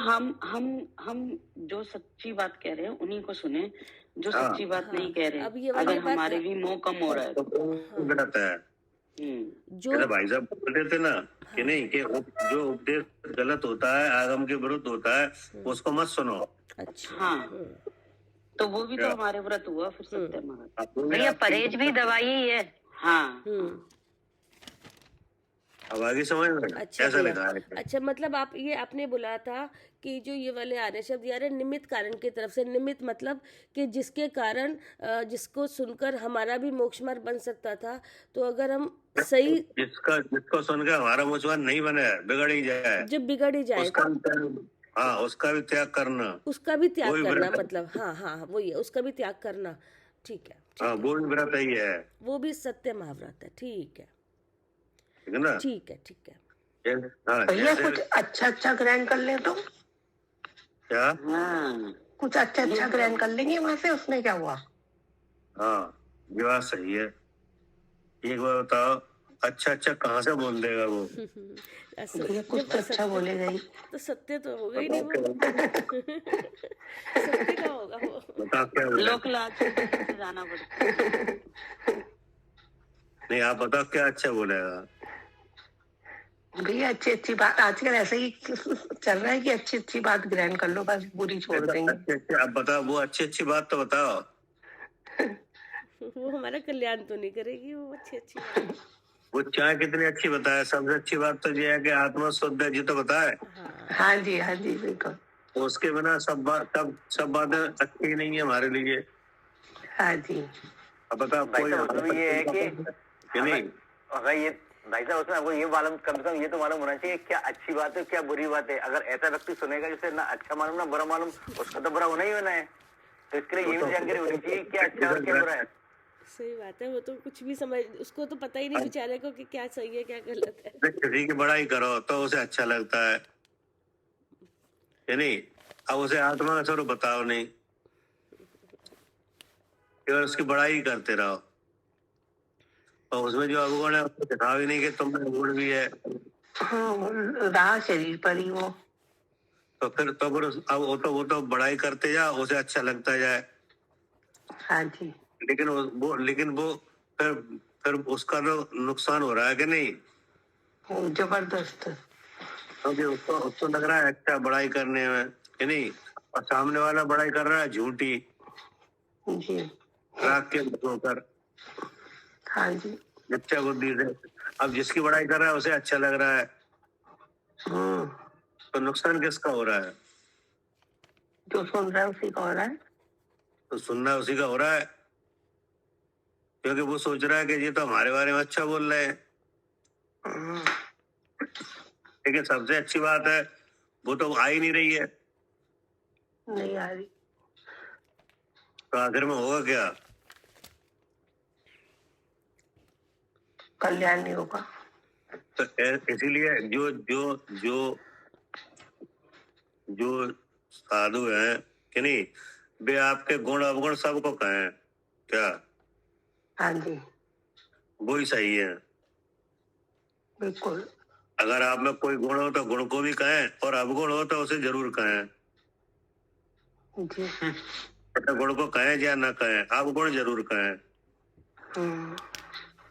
हम जो सच्ची बात कह रहे हैं उन्हीं को सुने, जो सच्ची बात नहीं कह रहे। अब ये वाली अगर बात हमारे भी मोह कम हो रहा है तो गलत है। जो भाई साहब बोलते थे ना कि नहीं, कि जो उपदेश गलत होता है, आगम के विरुद्ध होता है, उसको मत सुनो। अच्छा, हाँ, तो वो भी तो हमारे व्रत हुआ फिर सत्य महाव्रत। भैया परहेज भी दवाई ही है। हाँ, अब आगे समझ में अच्छा कैसा भैया, लिखा है। अच्छा, मतलब आपने बोला था कि जो ये वाले आ रहे शब्द यार निमित्त कारण की तरफ से। निमित्त मतलब कि जिसके कारण जिसको सुनकर हमारा भी मोक्ष मार्ग बन सकता था। तो अगर हम सही, जिसको सुनकर हमारा मोक्ष मार्ग नहीं बने, बिगड़ ही जाए, जब बिगड़ ही जाए, उसका भी त्याग करना, उसका भी त्याग करना, मतलब हाँ, वही है, उसका भी त्याग करना। ठीक है, हाँ, वो भी व्रत ही है, वो भी सत्य महाव्रत है। ठीक है, ठीक है ना। ठीक है। भैया कुछ अच्छा ग्रहण कर ले तो क्या? कुछ अच्छा ग्रहण कर लेंगे वहां से, उसमें क्या हुआ? हाँ, ये बात सही है। एक बार बताओ, अच्छा कहाँ से बोल देगा वो? भैया कुछ तो अच्छा बोलेगा ही, तो सत्य तो होगा ही नहीं वो। सत्य का होगा वो। बताओ क्या बोलेगा? लोक लाज से जाना पड़ता। नहीं, आप बताओ क्या अच्छा बोलेगा? भैया अच्छी बात आजकल ऐसे ही चल रहा है कि अच्छी बात ग्रहण कर लो, बस बुरी छोड़ देंगे। अब बताओ, वो अच्छी बात तो बताओ। वो हमारा कल्याण तो नहीं करेगी वो अच्छी बात। वो चाहे कितनी अच्छी बताए, सबसे अच्छी बात तो ये है कि आत्मा शुद्ध है, जी तो बताए। हाँ जी बिल्कुल। उसके बिना सब बातें अच्छी नहीं है हमारे लिए। हाँ जी। अब बताओ, कोई ये है कि नहीं, अगर ये भाई साहब उसमें आपको ये मालूम, कम से कम ये तो मालूम होना चाहिए क्या अच्छी बात है क्या बुरी बात है। अगर ऐसा व्यक्ति सुनेगा जिसे ना अच्छा मालूम ना बुरा मालूम, उसका तो बुरा होना ही होना है। तो इसके लिए ये भी जानकारी होनी चाहिए क्या अच्छा और क्या बुरा है। सही बात है, वो तो कुछ भी समझ, उसको तो पता ही नहीं बेचारे को कि क्या सही है क्या गलत है। किसी की बड़ाई करो तो उसे अच्छा लगता है, नहीं? अब उसे आत्मा का स्वरूप बताओ नहीं, केवल उसकी बड़ाई करते रहो, और उसमें जो अवगुण है उसको दिखाओ ही नहीं कि तुम में गुण भी है। रहा शरीर पर ही वो, तो फिर अब वो तो बड़ाई करते जाओ, उसे अच्छा लगता जाए। हाँ जी। लेकिन वो फिर उसका तो नुकसान हो रहा है कि नहीं? जबरदस्त। क्योंकि उसको लग रहा है अच्छा बड़ाई करने में, कि नहीं, और सामने वाला बड़ाई कर रहा है झूठी, जी, राग के होकर, हाँ जी। मिथ्या बुद्धि से। अब जिसकी बड़ाई कर रहा है उसे अच्छा लग रहा है, तो नुकसान किसका हो रहा है? जो सुन रहा है उसी का हो रहा है। तो सुनना उसी का हो रहा है, क्योंकि वो सोच रहा है कि ये तो हमारे बारे में अच्छा बोल रहे हैं। लेकिन सबसे अच्छी बात है वो तो आ ही नहीं रही है, नहीं आ रही। तो आखिर में होगा क्या? कल्याण नहीं होगा। तो इसीलिए जो जो जो जो साधु हैं कि नहीं, वे आपके गुण अवगुण सबको कहें क्या, हाँ जी, वो ही सही है। बिल्कुल। अगर आप में कोई गुण हो तो गुण को भी कहें, और अवगुण हो तो उसे जरूर कहें। जी। तो गुण को कहें या ना कहें, अवगुण जरूर कहें,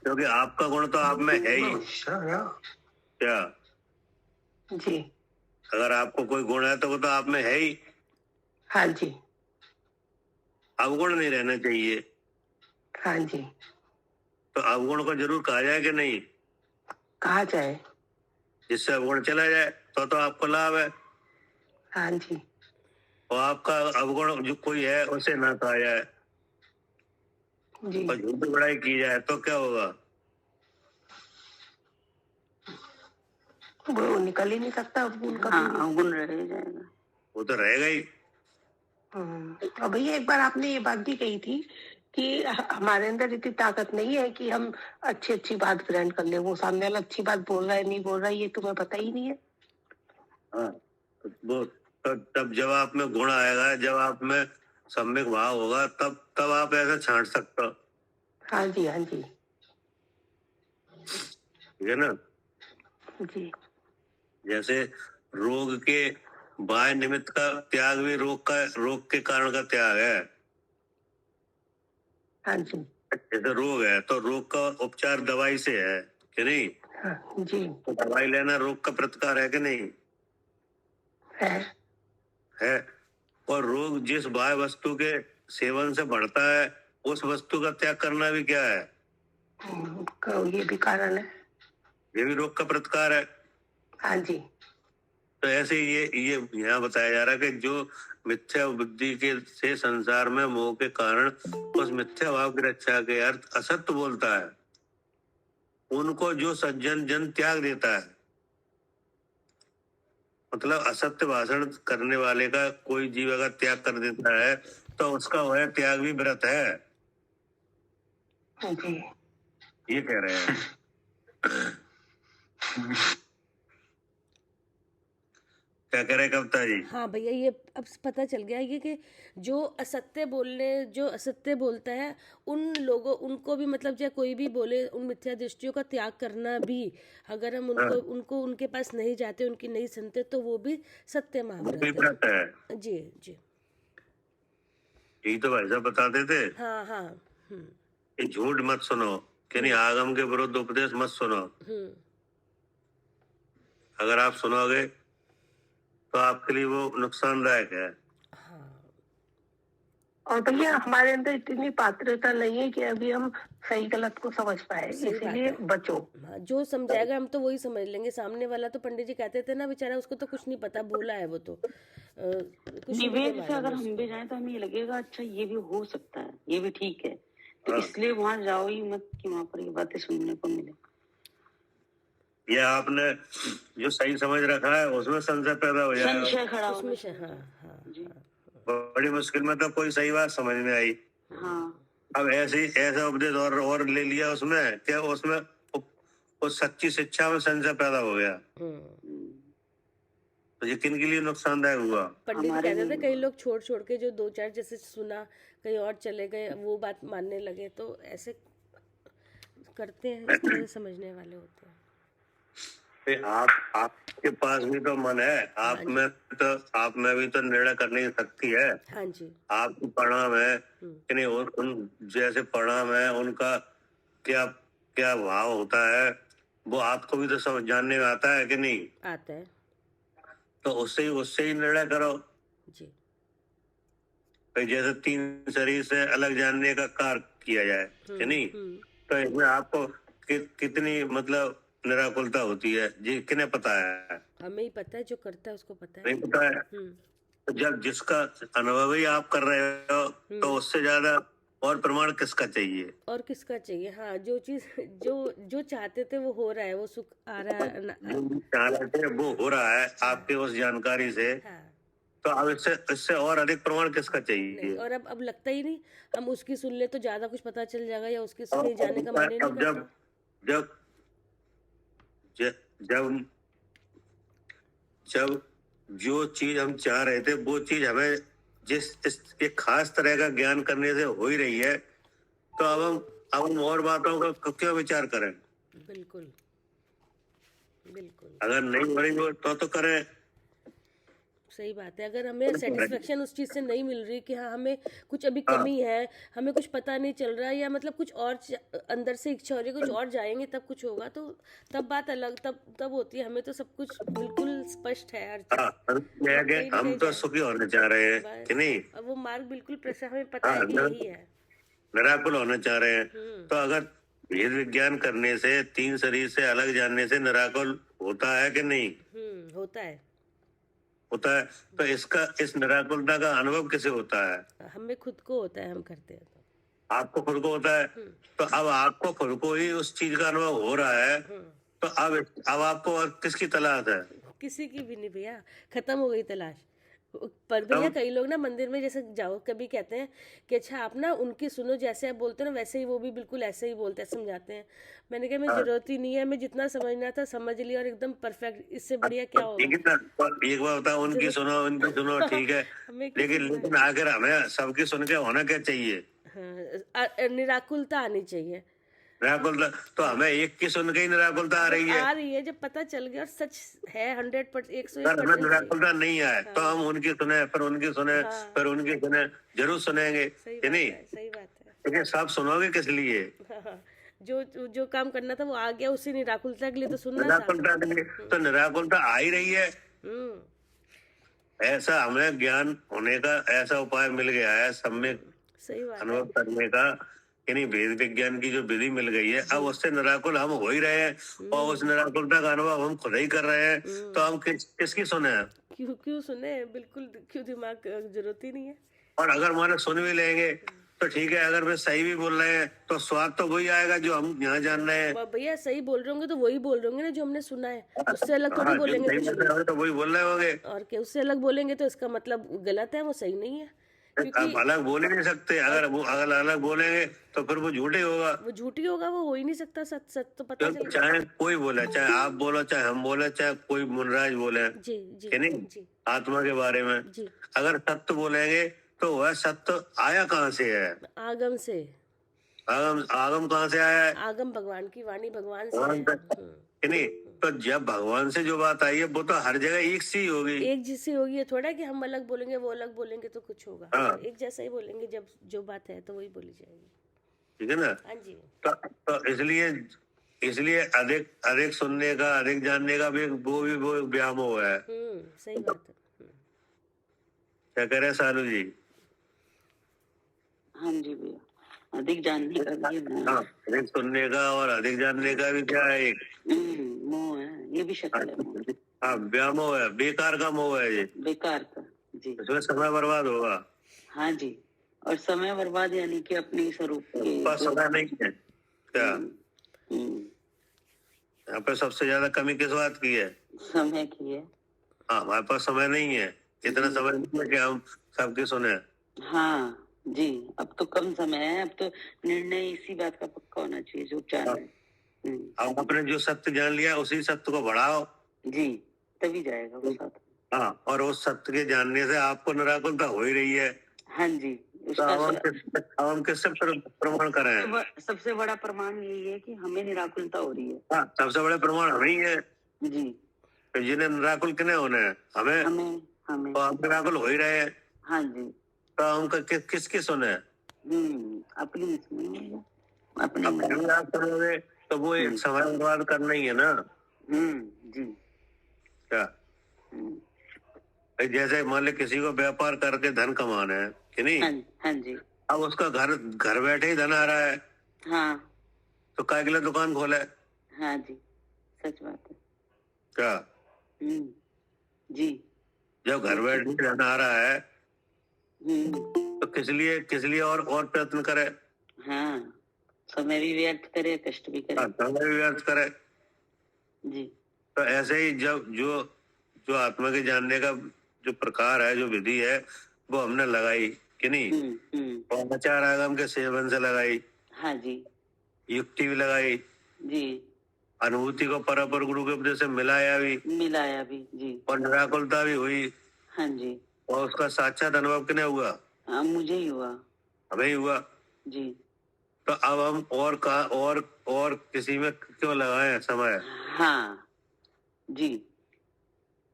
क्योंकि आपका गुण तो आप में है ही क्या। जी। अगर आपको कोई गुण है तो वो तो आप में है ही, हाँ जी, अवगुण नहीं रहना चाहिए। हाँ जी, तो अवगुण को जरूर कहा जाए कि नहीं, कहा जाए। जिससे अवगुण चला जाए तो आपको लाभ है। हाँ जी, और आपका अवगुण जो कोई है उसे ना कहा जाए जी। और झूठी बड़ाई की जाए तो क्या होगा, वो निकल ही नहीं सकता अवगुण का। हाँ, अवगुण रह जाएगा। वो तो रहेगा ही। और भैया एक बार आपने ये बात भी कही थी कि हमारे अंदर इतनी ताकत नहीं है कि हम अच्छी अच्छी बात ग्रहण कर ले। वो सामने वाला अच्छी बात बोल रहा है नहीं बोल रहा है ये तुम्हें पता ही नहीं है। हाँ, तो वो तब जब आप में गुण आएगा, जब आप में सम्यक भाव होगा, तब आप ऐसा छांट सकते हो। हाँ जी, हाँ जी, ठीक है ना। जी। जैसे रोग के बाह्य निमित्त का त्याग भी रोग के कारण का त्याग है। हाँ जी, जैसे रोग है तो रोग का उपचार दवाई से है कि नहीं, हाँ जी, तो दवाई लेना रोग का प्रतिकार है कि नहीं, है। और रोग जिस बाह्य वस्तु के सेवन से बढ़ता है, उस वस्तु का त्याग करना भी क्या है, ये भी कारण है। ये भी रोग का प्रतिकार है। हाँ जी, तो ऐसे ही ये यहाँ बताया जा रहा है कि जो मिथ्या बुद्धि के से संसार में मोह के कारण उस मिथ्या भाव की रक्षा के अर्थ असत्य बोलता है, उनको जो सज्जन जन त्याग देता है। मतलब असत्य भाषण करने वाले का कोई जीव अगर त्याग कर देता है तो उसका वह त्याग भी व्रत है, जी। ये कह रहे हैं। क्या कह रहे कविता जी? हाँ भैया, ये अब पता चल गया ये कि जो असत्य बोलता है उन लोगों उनको भी, मतलब चाहे कोई भी बोले, उन मिथ्या दृष्टियों का त्याग करना भी, अगर हम उनको उनके पास नहीं जाते, उनकी नहीं सुनते, तो वो भी सत्य महाव्रत भी व्रत है। है। जी जी, यही तो भाई साहब बताते थे। हाँ हाँ। कि झूठ मत सुनो, कि नहीं आगम के विरुद्ध उपदेश मत सुनो। अगर आप सुनोगे तो आपके लिए वो नुकसानदायक है। और भैया हमारे अंदर इतनी पात्रता नहीं है कि अभी हम सही गलत को समझ पाए, इसीलिए बचो। हाँ, जो समझाएगा हम तो वही समझ लेंगे। सामने वाला तो पंडित जी कहते थे ना, बेचारा उसको तो कुछ नहीं पता, भूला है वो तो। कुछ निवेद से अगर हम भी जाएं तो हमें ये लगेगा अच्छा ये भी हो सकता है, ये भी ठीक है, तो इसलिए वहां जाओ ही मत कि वहां पर ये बातें सुनने को मिले। ये आपने जो सही समझ रखा है उसमें संशय पैदा हो जाएगा, संशय खड़ा उसमें। होगा। हाँ, बड़ी मुश्किल में तो कोई सही बात समझ में आई। हाँ, अब ऐसा उपदेश और ले लिया उसमें, क्या उसमें उस सच्ची शिक्षा में संशय पैदा हो गया, तो ये किन के लिए नुकसानदायक हुआ? पंडित जी कहते थे कई लोग छोड़ छोड़ के जो दो चार जैसे सुना कहीं और चले गए, वो बात मानने लगे, तो ऐसे करते हैं, इस तरह से समझने वाले होते हैं। आपके पास भी तो मन है, आप में भी तो निर्णय करने की शक्ति है। हाँ जी, आपकी परिणाम है कि नहीं, उन जैसे परिणाम है उनका क्या क्या भाव होता है, वो आपको भी तो समझ जानने में आता है कि नहीं? आता है। तो उससे ही निर्णय करो जी। जैसे 3 शरीर से अलग जानने का कार्य किया जाए कि नहीं, तो इसमें आपको कितनी मतलब निराकुलता होती है जी, किन्हें पता है? हमें ही पता है, जो करता है उसको पता है। नहीं पता है। तो जब जिसका अनुभव ही आप कर रहे हो तो उससे ज्यादा और प्रमाण किसका चाहिए? और किसका चाहिए? हाँ, जो चीज जो चाहते थे वो हो रहा है, वो सुख आ रहा है, जो चाह रहे थे वो हो रहा है आपके उस जानकारी से। हाँ। तो अब इससे और अधिक प्रमाण किसका चाहिए? और अब लगता ही नहीं, हम उसकी सुन ले तो ज्यादा कुछ पता चल जाएगा, या उसकी सुने जाने का माने नहीं करता। जब ज- जब जब जो चीज हम चाह रहे थे वो चीज हमें जिस एक खास तरह का ज्ञान करने से हो ही रही है, तो अब हम और बातों का क्यों विचार करें? बिल्कुल बिल्कुल अगर नहीं हो रही हो तो करें। सही बात है। अगर हमें सेटिस्फेक्शन उस चीज़ से नहीं मिल रही कि हाँ हमें कुछ अभी कमी है, हमें कुछ पता नहीं चल रहा है, या मतलब कुछ और अंदर से इच्छा हो रही है कुछ और जाएंगे तब कुछ होगा, तो तब बात अलग तब होती है। हमें तो सब कुछ बिल्कुल स्पष्ट है हर चीज, ये है कि कहीं ना हम कहीं तो जाए सुखी होना चाह रहे हैं कि बस। नहीं, अब वो मार्ग बिल्कुल प्रशस्त, हमें पता है कि यही है। निराकुल होना चाह रहे हैं। तो अगर भेद विज्ञान करने से, तीन शरीर से अलग जानने से निराकुल होता है कि नहीं? होता है। होता है। तो इस निराकुलता का अनुभव किसे होता है? हमें खुद को होता है, हम करते हैं तो। आपको खुद को होता है। तो अब आपको खुद को ही उस चीज का अनुभव हो रहा है, तो अब आपको और किसकी तलाश है? किसी की भी नहीं भैया, खत्म हो गई तलाश। पर भैया कई लोग ना मंदिर में जैसे जाओ कभी कहते हैं कि अच्छा आप ना उनकी सुनो, जैसे आप बोलते हो ना वैसे ही वो भी बिल्कुल ऐसे ही बोलते हैं, समझाते हैं। मैंने कहा मैं जरूरत ही नहीं है, मैं जितना समझना था समझ लिया और एकदम परफेक्ट, इससे बढ़िया क्या होगा। ठीक है ना, एक बार बताओ, उनकी सुनो ठीक है, हमें क्यों सुनना है? लेकिन आखिर हमें सबकी सुन के होना क्या चाहिए? हाँ, निराकुलता आनी चाहिए। निराकुलता तो हमें एक की सुन के ही निराकुलता आ रही है। आ रही है जब पता चल गया और सच है 100%, अगर हमें 101% निराकुलता नहीं आए तो हम उनकी सुने, फिर उनकी सुने, फिर उनकी सुने, जरूर सुनेंगे सही कि बात नहीं? है, सही बात है। लेकिन सब सुनोगे किस लिए? हाँ, जो जो काम करना था वो आ गया, उसी निराकुलता के लिए तो सुनना था। निराकुलता के लिए तो निराकुलता आ ही रही है। ऐसा हमें ज्ञान होने का ऐसा उपाय मिल गया है, सम्यक सही बात है। अनुभव करने का, यानी वेद विज्ञान की जो विधि मिल गई है, अब उससे निराकुल हम हो ही रहे हैं, और उस निराकुलता का अनुभव हम खुद ही कर रहे हैं। तो हम किसकी सुने? क्यों सुने, बिल्कुल क्यों, दिमाग जरूरत ही नहीं है। और अगर माने सुन भी लेंगे तो ठीक है, अगर वे सही भी बोल रहे हैं तो स्वाद तो वही आएगा जो हम यहाँ जान रहे हैं। भैया सही बोल रहे होंगे तो वही बोल रहे होंगे ना जो हमने सुना है, उससे अलग थोड़ी बोलेंगे कुछ भी। तो वही बोल रहे होंगे, और क्या, उससे अलग बोलेंगे तो इसका मतलब गलत है, वो सही नहीं है। क्योंकि आप अलग बोल ही नहीं सकते। अगर अलग बोलेंगे तो फिर वो झूठे होगा। वो झूठी होगा, वो हो ही नहीं सकता। सच सच तो पता चल गया। चाहे कोई बोले, चाहे आप बोलो, चाहे हम बोले, चाहे कोई मुनराज बोले, जी जी कि नहीं, जी आत्मा के बारे में जी। अगर सत्य बोलेंगे तो वह सत्य आया कहाँ से है? आगम से। आगम कहाँ से आया है? आगम भगवान की वाणी, भगवान से भगवान है। तक, कि नहीं? तो जब भगवान से जो बात आई है वो तो हर जगह एक सी होगी। एक जैसी होगी, ये थोड़ा कि हम अलग बोलेंगे वो अलग बोलेंगे तो कुछ होगा। हाँ। एक जैसा ही बोलेंगे, जब जो बात है तो वही बोली जाएगी। ठीक है ना? हाँ जी। तो इसलिए अधिक अधिक सुनने का, अधिक जानने का भी वो व्यायाम हुआ है। सही बात है। क्या कह रहे हैं सालू जी? हाँ जी भैया, अधिक जानने का भी मोह हाँ, अधिक सुनने का और अधिक जानने का भी क्या है? एक मोह है, ये भी शक्ल है मोह। हाँ, व्यायाम है, बेकार का मोह है ये, बेकार का जी। इसमें समय बर्बाद होगा। हाँ जी, और समय बर्बाद यानी कि अपनी स्वरूप के पास समय नहीं है क्या? यहाँ पे सबसे ज्यादा कमी किस बात की है? समय की है। हाँ, हमारे पास समय नहीं है, इतना समय नहीं है कि हम सबकी सुने। हाँ जी, अब तो कम समय है, अब तो निर्णय इसी बात का पक्का होना चाहिए जो चाह रहे हैं। अब अपने जो सत्य जान लिया उसी सत्य को बढ़ाओ जी, तभी जाएगा वो साथ। हाँ, और उस सत्य के जानने से आपको निराकुलता हो ही रही है। हाँ जी, तो हम किससे प्रमाण करें? सबसे बड़ा प्रमाण यही है कि हमें निराकुलता हो रही है। हाँ, सबसे बड़े प्रमाण हमें ही है जी। तो जिन्हें निराकुल किन्हें होने हैं? हमें तो हम निराकुल हो ही रहे हैं। हाँ जी। तो हम किसकी सुने? अपनी अपनी सुनोगे तो वो एक समय बर्बाद करना ही है ना। जी। क्या जैसे मान लो किसी को व्यापार करके धन कमाना है कि नहीं? हाँ जी। अब उसका घर बैठे ही धन आ रहा है। हाँ। तो काय के लिए दुकान खोले? हाँ जी, सच बात है। क्या जी, जब घर बैठे धन आ रहा है तो किस लिए और प्रयत्न करे? हाँ, समय भी व्यर्थ करे, कष्ट भी करे। समय भी व्यर्थ करे जी। तो ऐसे ही जब जो आत्मा के जानने का जो प्रकार है, जो विधि है, वो हमने लगाई कि नहीं? और आचार आगम के सेवन से लगाई। हाँ जी। युक्ति भी लगाई जी अनुभूति को परापर गुरु के उपदेश से मिलाया भी जी और निराकुलता भी हुई, हाँ जी और उसका साक्षात अनुभव किन्हें हुआ? हाँ मुझे ही हुआ हमें ही हुआ। जी। तो अब हम और किसी में क्यों लगाएं समय? हाँ जी,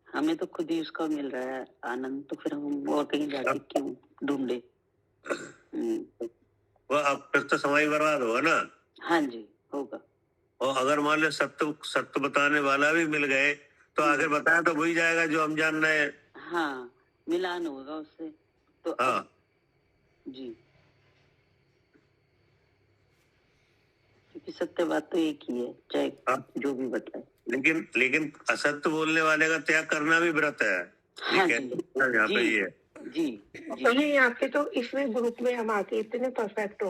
हमें तो खुद ही उसका मिल रहा है आनंद, तो फिर हम और कहीं जाके क्यों ढूंढे? वो अब फिर तो समय बर्बाद होगा ना। हाँ जी होगा। और अगर मान लो सत्य बताने वाला भी मिल गए तो आखिर बताया तो वही जाएगा जो हम जान रहे हैं। हाँ मिलान होगा उससे तो। हाँ जी, क्योंकि सत्य बात तो एक ही है, चाहे जो भी बताए। लेकिन असत्य बोलने वाले का त्याग करना भी व्रत है। हाँ जी यहाँ पे ये जी ये यहाँ पे तो इसमें ग्रुप में हम आके इतने परफेक्ट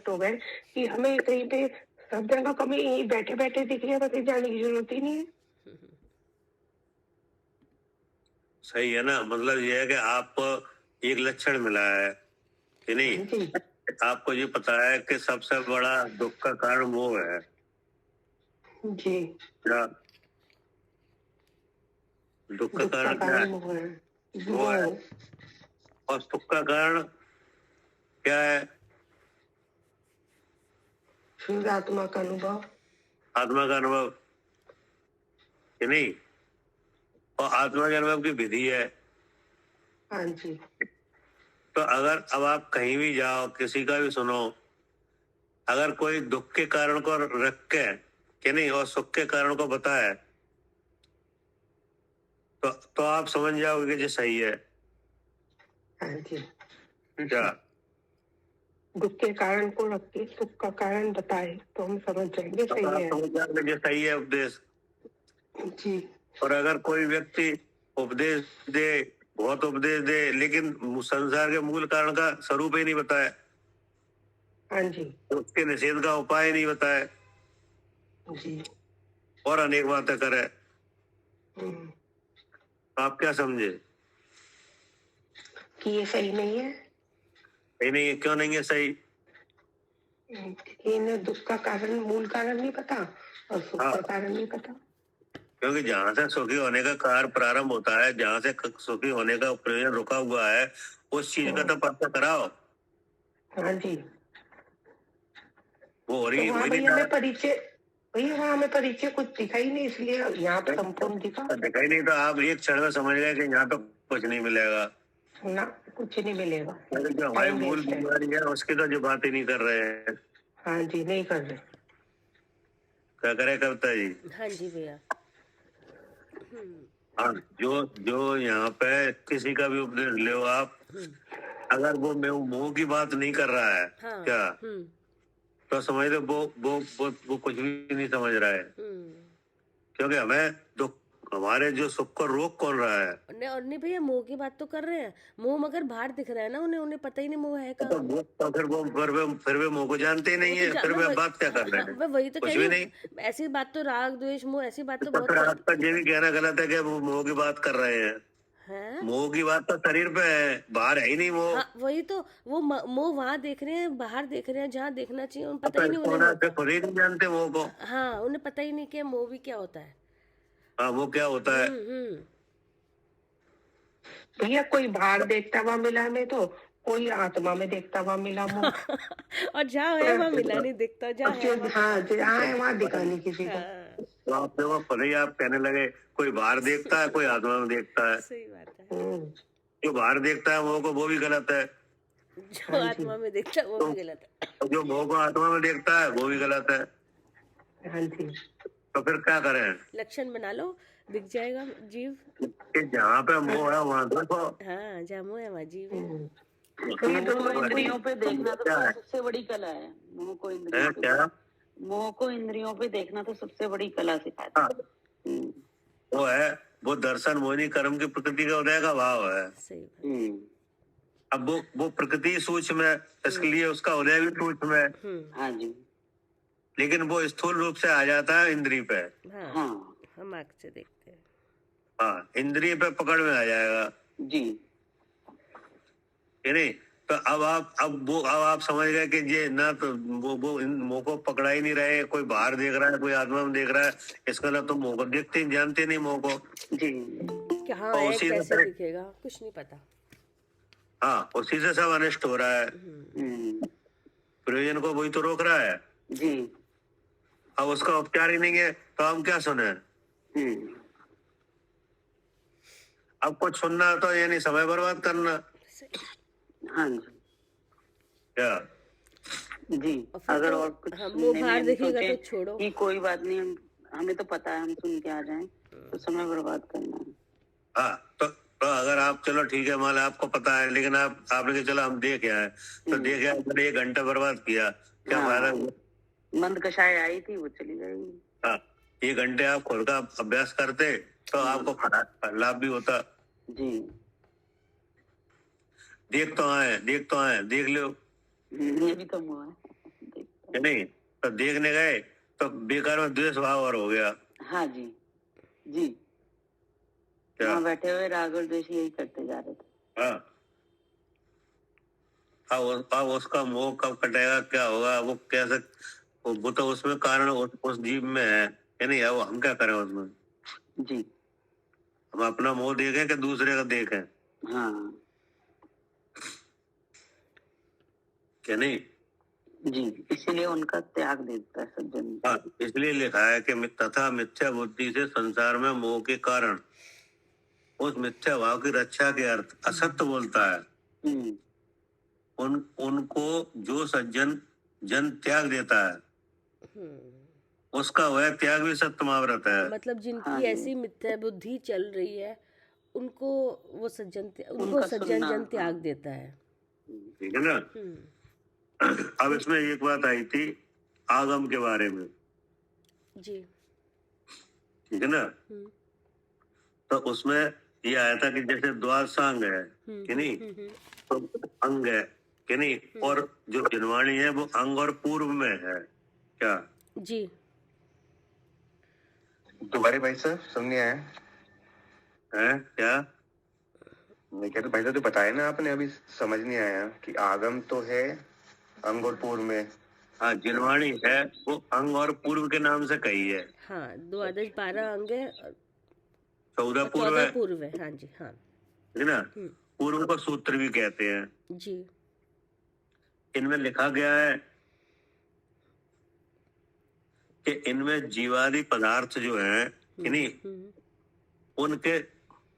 हो गए कि हमें कहीं पे शब्दों का कमी यहीं बैठे बैठे दिख रही है, कहीं जाने की जरूरत ही नहीं है। सही है ना। मतलब ये है कि आपको एक लक्षण मिला है कि नहीं, आपको ये पता है कि सबसे बड़ा दुख का कारण मोह है जी, क्या? दुख का कारण क्या है? मोह है। और सुख का कारण क्या है? शुद्ध आत्मा का अनुभव, आत्मा का अनुभव कि नहीं। और आत्मा के अनुभव की विधि है। हाँ जी। तो अगर अब आप कहीं भी जाओ, किसी का भी सुनो, अगर कोई दुख के कारण को रख के कि नहीं और सुख के कारण को बताए तो आप समझ जाओगे कि ये सही है। हाँ जी, क्या दुख के कारण को रख के सुख का कारण बताए तो हम समझ जाएंगे सही है। समझ जाओगे कि सही है उपदेश। जी, और अगर कोई व्यक्ति उपदेश दे, बहुत उपदेश दे, लेकिन संसार के मूल कारण का स्वरूप ही नहीं बताया, हाँ जी, उसके निषेध का उपाय नहीं बताया, जी, और अनेक बातें करे, आप क्या समझे कि ये सही नहीं है? सही नहीं है। क्यों नहीं है सही? इन्हें दुख का कारण, मूल कारण नहीं पता और सुख का कारण नहीं पता। क्योंकि जहाँ से सुखी होने का कार्य प्रारंभ होता है, जहाँ से सुखी होने का प्रयोजन रुका हुआ है, उस चीज का तो पता कराओ। हाँ जी, वो हो रही तो वहाँ वही भैया नहीं हमें परिचय, भैया वहाँ हमें परिचय कुछ दिखा ही नहीं, इसलिए यहाँ पे संपूर्ण दिखा। दिखाई नहीं तो आप एक क्षण में समझ गए कि यहाँ पे कुछ नहीं मिलेगा ना, कुछ नहीं मिलेगा। जो हमारी मूल बीमारी है उसकी तो जो बात ही नहीं कर रहे हैं। हाँ जी, नहीं कर रहे। क्या करे कविता जी? हाँ जी भैया। हाँ, जो यहाँ पे किसी का भी उपदेश ले आप, अगर वो मोह की बात नहीं कर रहा है हाँ, क्या, तो समझ लो वो कुछ भी नहीं समझ रहा है। क्योंकि हमें दुख, हमारे जो सुख को रोक कौन रहा है? और नहीं भैया, मोह की बात तो कर रहे हैं, मोह मगर बाहर दिख रहा है ना, उन्हें पता ही नहीं मोह है कहाँ। तो फिर वो मोह को जानते ही नहीं है, फिर वे बात क्या कर रहे हैं? मैं वही तो कुछ कह भी रही नहीं। हूँ, ऐसी बात तो राग द्वेष मोह ऐसी बात तो फिर बहुत आपका ये भी कहना गलत है कि वो मोह की बात कर रहे हैं। है। मोह की बात तो शरीर पे है, बाहर है ही नहीं मोह। हाँ वही तो, वो मोह वहाँ देख रहे हैं, बाहर देख रहे हैं, जहाँ देखना चाहिए उन्हें पता ही नहीं, उन्हें खुद ही नहीं जानते मोह को। हाँ उन्हें पता ही नहीं कि मोह भी क्या होता है। हाँ, वो क्या होता है? भैया कोई बाहर देखता हुआ मिला हमें, तो कोई आत्मा में देखता हुआ मिला मोह। और जहाँ है वहाँ मिला नहीं दिखता, जहाँ है हाँ, जहाँ है वहाँ दिखा नहीं किसी को। तो आप देखो खुद ही आप कहने लगे कोई बाहर देखता है, कोई आत्मा में देखता है। सही बात है। जो बाहर देखता है मोह को, वो भी गलत है। जो आत्मा में देखता है वो भी गलत है। जो मोह को आत्मा में देखता है वो भी गलत है। हाँ जी, तो फिर क्या करें? लक्षण बना लो, दिख जाएगा जीव। कि जहाँ पे मोह है वहाँ देखो। हाँ, जहाँ मोह है वहाँ जीव है। मोह इंद्रियों पे देखना तो सबसे बड़ी कला है। मोह को इंद्रियों पे, क्या? मोह को इंद्रियों पे देखना तो सबसे बड़ी कला सिखाता है। वो है, वो दर्शन मोहिनी कर्म की प्रकृति का उदय का भाव है। सही बात। अब वो प्रकृति सूक्ष्म है, इसलिए उसका उदय भी सूक्ष्म है। हाँ जी, लेकिन वो स्थूल रूप से आ जाता है इंद्रिय पे। हाँ, हम आँख से देखते हैं। हाँ, इंद्रिय पे पकड़ में आ जाएगा जी, नहीं। तो अब आप समझ गए कि ये ना तो वो इन मोह को पकड़ा ही नहीं रहे, कोई बाहर देख रहा है, कोई आत्मा में देख रहा है, इसका मतलब तो मोह को देखते ही जानते नहीं मोह को। जी कहाँ और है, उसी कैसे से दिखेगा, कुछ नहीं पता। हाँ, उसी से सब अनिष्ट हो रहा है। प्रयोजन को वही तो रोक रहा है। जी अब उसका उपचार ही नहीं है तो हम क्या सुने। अब कुछ सुनना तो यानी समय बर्बाद करना। हाँ जी क्या जी। और फिर अगर तो और कुछ हम वो सुनने में बाहर हम देखेगा सोचें तो छोड़ो। कि कोई बात नहीं, हमें तो पता है, हम सुन के आ जाएं, तो समय बर्बाद करना है। हाँ, तो अगर आप चलो ठीक है, मान लो आपको पता है, लेकिन आपने कहा चलो हम देख आए, तो देख आए, मैंने 1 घंटा बर्बाद किया, क्या फायदा हुआ? मंद कषाय आई थी, वो चली गई। हाँ, 1 घंटे आप खुद का अभ्यास करते तो आपको लाभ भी होता। जी देख तो आए, देख लो, ये भी तो हुआ है। या नहीं? तो देखने गए तो बेकार में द्वेष भाव और हो गया। हाँ जी जी। क्या? वहाँ बैठे हुए राग और द्वेष यही करते जा रहे थे। हाँ, अब उसका मोह कब कटेगा, क्या होगा, वो कैसे, वो तो उसमें कारण उस जीव में है, या नहीं? अब हम क्या करें उसमें? जी हम अपना मोह देखें कि दूसरे का देखें, हाँ क्या नहीं? जी। इसीलिए उनका त्याग देता है सज्जन। हाँ, इसलिए लिखा है कि तथा मिथ्या बुद्धि से संसार में मोह के कारण उस मिथ्या भाव की रक्षा के अर्थ असत्य बोलता है। उनको जो सज्जन जन त्याग देता है, उसका वह त्याग भी सत्यमाव्रत है। मतलब हाँ जिनकी जी। ऐसी मिथ्या बुद्धि चल रही है, उनको वो उनको उनका सज्जन सुनना, जन त्याग देता है। ठीक है ना? अब इसमें एक बात आई थी आगम के बारे में, जी ठीक है ना? तो उसमें ये आया था कि जैसे द्वादशांग है कि नहीं, तो अंग है कि नहीं, और जो जिनवाणी है वो अंग और पूर्व में है। क्या? जी दोबारे भाई साहब समझ नहीं आया। है क्या? मैं कहता भाई साहब तो बताया ना आपने, अभी समझ नहीं आया कि आगम तो है अंग और पूर्व में। हाँ, जिनवाणी है वो अंग और पूर्व के नाम से कही है। हाँ, द्वादश 12 अंग है और 14 पूर्व 14 है, पूर्व है। हाँ जी हाँ ठीक है ना? पूर्व को सूत्र भी कहते हैं। जी। इनमें लिखा गया है कि इनमें जीवादि पदार्थ जो है कि नहीं,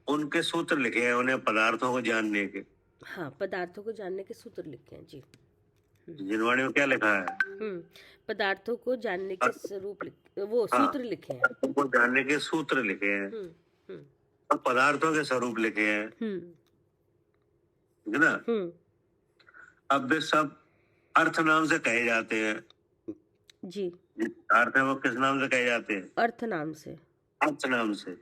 उनके सूत्र लिखे हैं, उन्हें पदार्थों को जानने के। हाँ, पदार्थों को जानने के सूत्र लिखे हैं जी। जिनवाणी में क्या लिखा है? पदार्थों को जानने के स्वरूप वो सूत्र लिखे हैं। उनको जानने के सूत्र लिखे हैं और पदार्थों के स्वरूप लिखे हैं, ठीक है ना? अब वे सब अर्थ नाम से कहे जाते हैं। जी, अर्थ है वो किस नाम से कहे जाते हैं? अर्थ नाम से। अर्थ नाम से।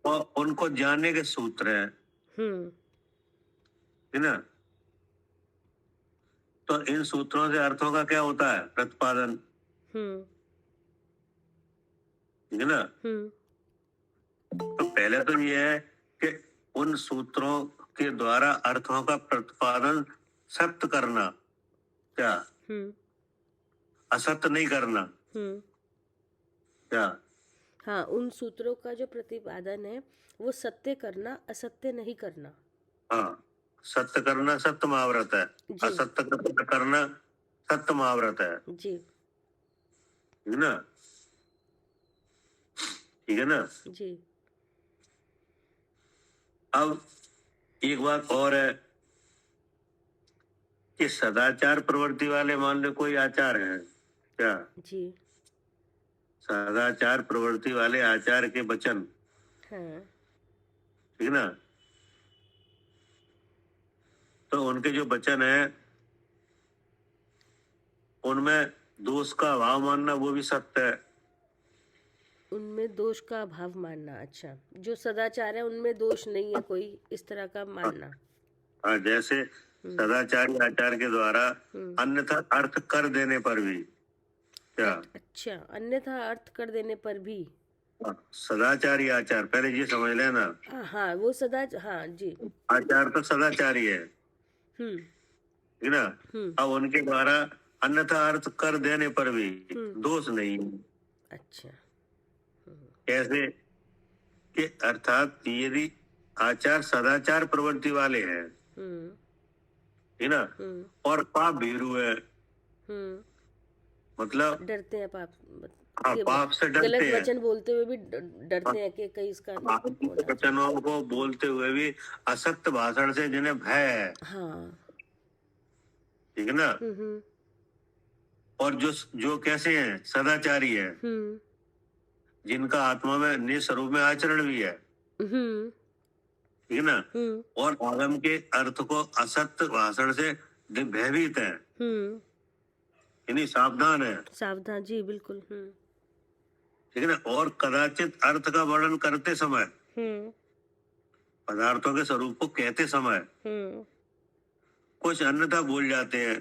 और उनको जानने के सूत्र हैं, ठीक है ना? तो इन सूत्रों से अर्थों का क्या होता है? प्रतिपादन, ठीक है ना? तो पहले तो ये है कि उन सूत्रों के द्वारा अर्थों का प्रतिपादन सत्य करना, क्या? असत्य नहीं करना, क्या? हाँ, उन सूत्रों का जो प्रतिपादन है वो सत्य करना, असत्य नहीं करना। हाँ, सत्य करना सत्य महाव्रत है, जी। असत्य करना सत्य महाव्रत है, जी ठीक है ना? ठीक है ना? जी। अब एक बात और है कि सदाचार प्रवृत्ति वाले मान लो कोई आचार हैं, क्या? जी सदाचार प्रवृत्ति वाले आचार के वचन, हाँ ठीक है ना? तो उनके जो वचन है उनमें दोष का अभाव मानना वो भी सत्य है। उनमें दोष का अभाव मानना, अच्छा, जो सदाचार है उनमें दोष नहीं है कोई, इस तरह का मानना। हाँ, जैसे सदाचारी आचार के द्वारा अन्यथा अर्थ कर देने पर भी, क्या? अच्छा, अन्यथा अर्थ कर देने पर भी। सदाचारी आचार, पहले ये समझ लेना। हाँ, वो हाँ जी। आचार तो सदाचारी है, ठीक ना। अब उनके द्वारा अन्यथा अर्थ कर देने पर भी दोष नहीं। अच्छा। कैसे कि अर्थात यदि आचार सदाचार प्रवृत्ति वाले हैं, है ना, और पाप भीरू है, मतलब डरते हैं पाप, हाँ, पाप से डरते गलत हैं, वचन बोलते हुए भी डरते हैं कि कहीं इसका वचनों को बोलते हुए भी असत्य भाषण से जिन्हें भय है, हाँ, ठीक है ना। और जो कैसे हैं, सदाचारी है, जिनका आत्मा में निस्वरूप में आचरण भी है, ठीक है ना, और आगम के अर्थ को असत्य भाषण से भयभीत है, यानी सावधान है, सावधान, जी बिल्कुल। ठीक है ना। और कदाचित अर्थ का वर्णन करते समय, पदार्थों के स्वरूप को कहते समय कुछ अन्यथा भूल जाते हैं,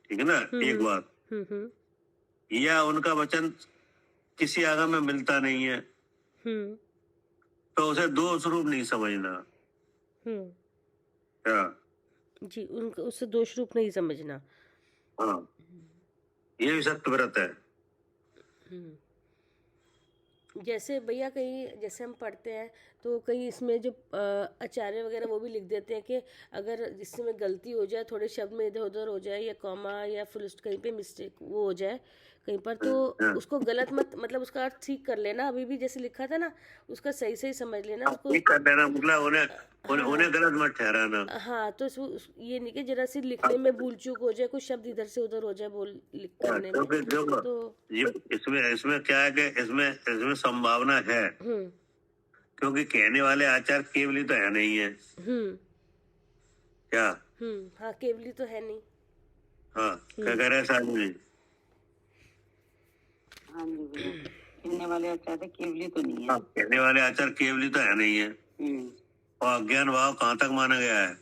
ठीक है ना, एक बात, या उनका वचन किसी आगम में मिलता नहीं है, तो उसे दो स्वरूप नहीं समझना। क्या जी, उनका उससे दोष रूप नहीं समझना। हाँ, ये भी सत्य व्रत है। जैसे भैया कहीं जैसे हम पढ़ते हैं तो कहीं इसमें जो आचार्य वगैरह वो भी लिख देते हैं कि अगर इसमें गलती हो जाए, थोड़े शब्द में इधर उधर हो जाए, या कॉमा या फुल कहीं पे मिस्टेक वो हो जाए कहीं पर, तो उसको गलत मत, मतलब उसका अर्थ ठीक कर लेना। अभी भी जैसे लिखा था ना, उसका सही सही समझ लेना, उसको ठीक कर देना, मतलब उन्हें गलत मत ठहराना। हाँ, तो ये नहीं कि जरा सी लिखने में भूल चूक हो जाए, कुछ शब्द इधर से उधर हो जाए बोल लिख करने में, तो इसमें क्या है कि इसमें संभावना है, क्योंकि कहने वाले आचार केवली तो है नहीं है। क्या हाँ, केवली तो है नहीं। हाँ, क्या कह रहे हैं साधु जी? हाँ जी भैया, कहने वाले आचार केवली तो नहीं है। हाँ, कहने वाले आचार केवली तो है नहीं है। और अज्ञान भाव कहाँ तक माना गया है?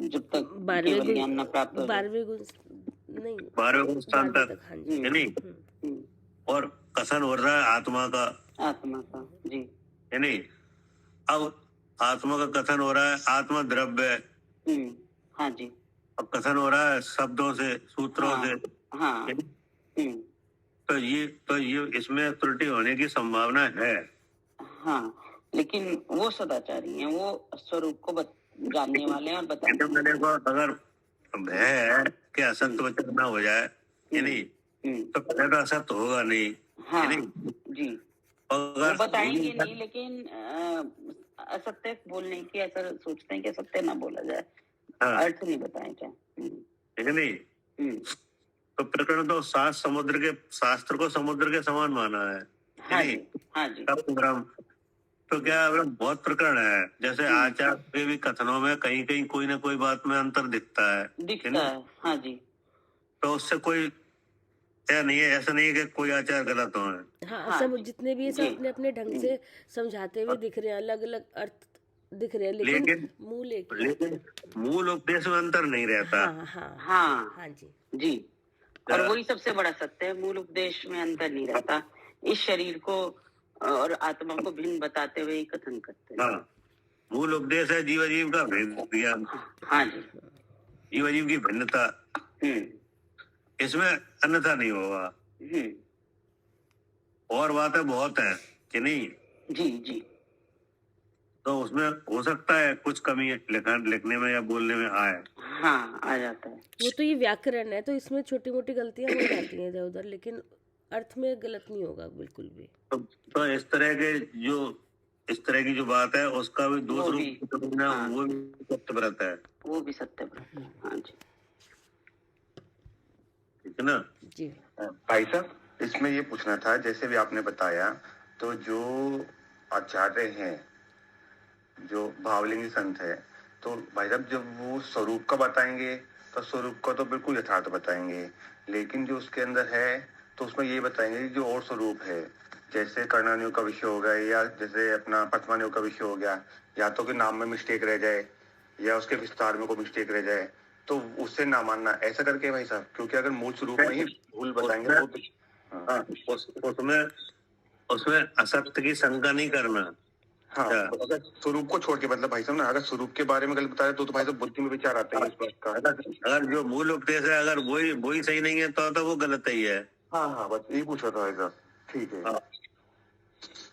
जब तक केवल ज्ञान न प्राप्त हो, 12वें गुण स्थान तक, है नहीं। और कथन हो रहा है आत्मा का, जी, है नहीं। अब आत्मा का कथन हो रहा है, आत्मा द्रव्य है, हाँ जी। अब कथन हो रहा है शब्दों से, सूत्रों से, हाँ, तो ये इसमें त्रुटि होने की संभावना है। हाँ, लेकिन वो सदाचारी हैं, वो स्वरूप को जानने वाले हैं और बताने वाले को अगर भय है कि असत्य वचन ना हो जाए, नहीं, तो पहले तो असत्य होगा नहीं। हाँ, नहीं जी, अगर बताएंगे नहीं, लेकिन असत्य बोलने की ऐसा सोचते हैं कि असत्य ना बोला जाए, अर्थ नहीं बताए क्या, ठीक है नहीं। तो प्रकरण तो शास्त्र को समुद्र के समान माना है। हाँ जी, हाँ जी। तो क्या बहुत प्रकरण है, जैसे आचार के भी कथनों में कहीं कहीं कोई ना कोई बात में अंतर दिखता है। हाँ जी। तो उससे कोई नहीं है, ऐसा नहीं है कि कोई आचार गलत हो। हाँ, सब जितने भी सब अपने अपने ढंग से समझाते हुए दिख रहे हैं, अलग अलग अर्थ दिख रहे हैं, लेकिन मूल उपदेश में अंतर नहीं रहता। हाँ जी, जी। और वही सबसे बड़ा सत्य है, मूल उपदेश में अंतर नहीं रहता। इस शरीर को और आत्मा को भिन्न बताते हुए कथन करते हैं। हाँ, मूल उपदेश है जीव का भेद ज्ञान। हाँ जी, जीव की भिन्नता, इसमें अन्यथा नहीं होगा। और बातें बहुत है कि नहीं? जी जी। तो उसमें हो सकता है कुछ कमी लिखने में या बोलने में आए। हाँ, आ जाता है। वो तो ये व्याकरण है, तो इसमें छोटी मोटी गलतियां हो जाती हैं इधर उधर, लेकिन अर्थ में गलत नहीं होगा बिल्कुल भी। तो इस तरह की जो बात है, उसका भी दो रूप, वो भी सत्य व्रत है। वो भी सत्य व्रत है। हाँ जी, ठीक है ना जी। भाई साहब, इसमें ये पूछना था, जैसे भी आपने बताया, तो जो आचार्य हैं, जो भावलिंगी संत है, तो भाई साहब जब वो स्वरूप का बताएंगे तो स्वरूप का तो बिल्कुल यथार्थ बताएंगे, लेकिन जो उसके अंदर है तो उसमें ये बताएंगे कि जो और स्वरूप है, जैसे कर्णानियों का विषय हो गया, या जैसे अपना पथमानियों का विषय हो गया, या तो कि नाम में मिस्टेक रह जाए या उसके विस्तार में कोई मिस्टेक रह जाए, तो उससे ना मानना, ऐसा करके भाई साहब, क्योंकि अगर मूल स्वरूप में ही भूल बताएंगे तो उसमें असत्य की शंका नहीं करना। हाँ, अगर स्वरूप को छोड़ के मतलब भाई साहब ना, अगर स्वरूप के बारे में गलत बताया तो भाई साहब बुद्धि में विचार आते हैं इस बात का। अगर जो मूल उपदेश है अगर वही सही नहीं है तो वो गलत ही है। हाँ, बस यही पूछ रहा था भाई साहब। ठीक है।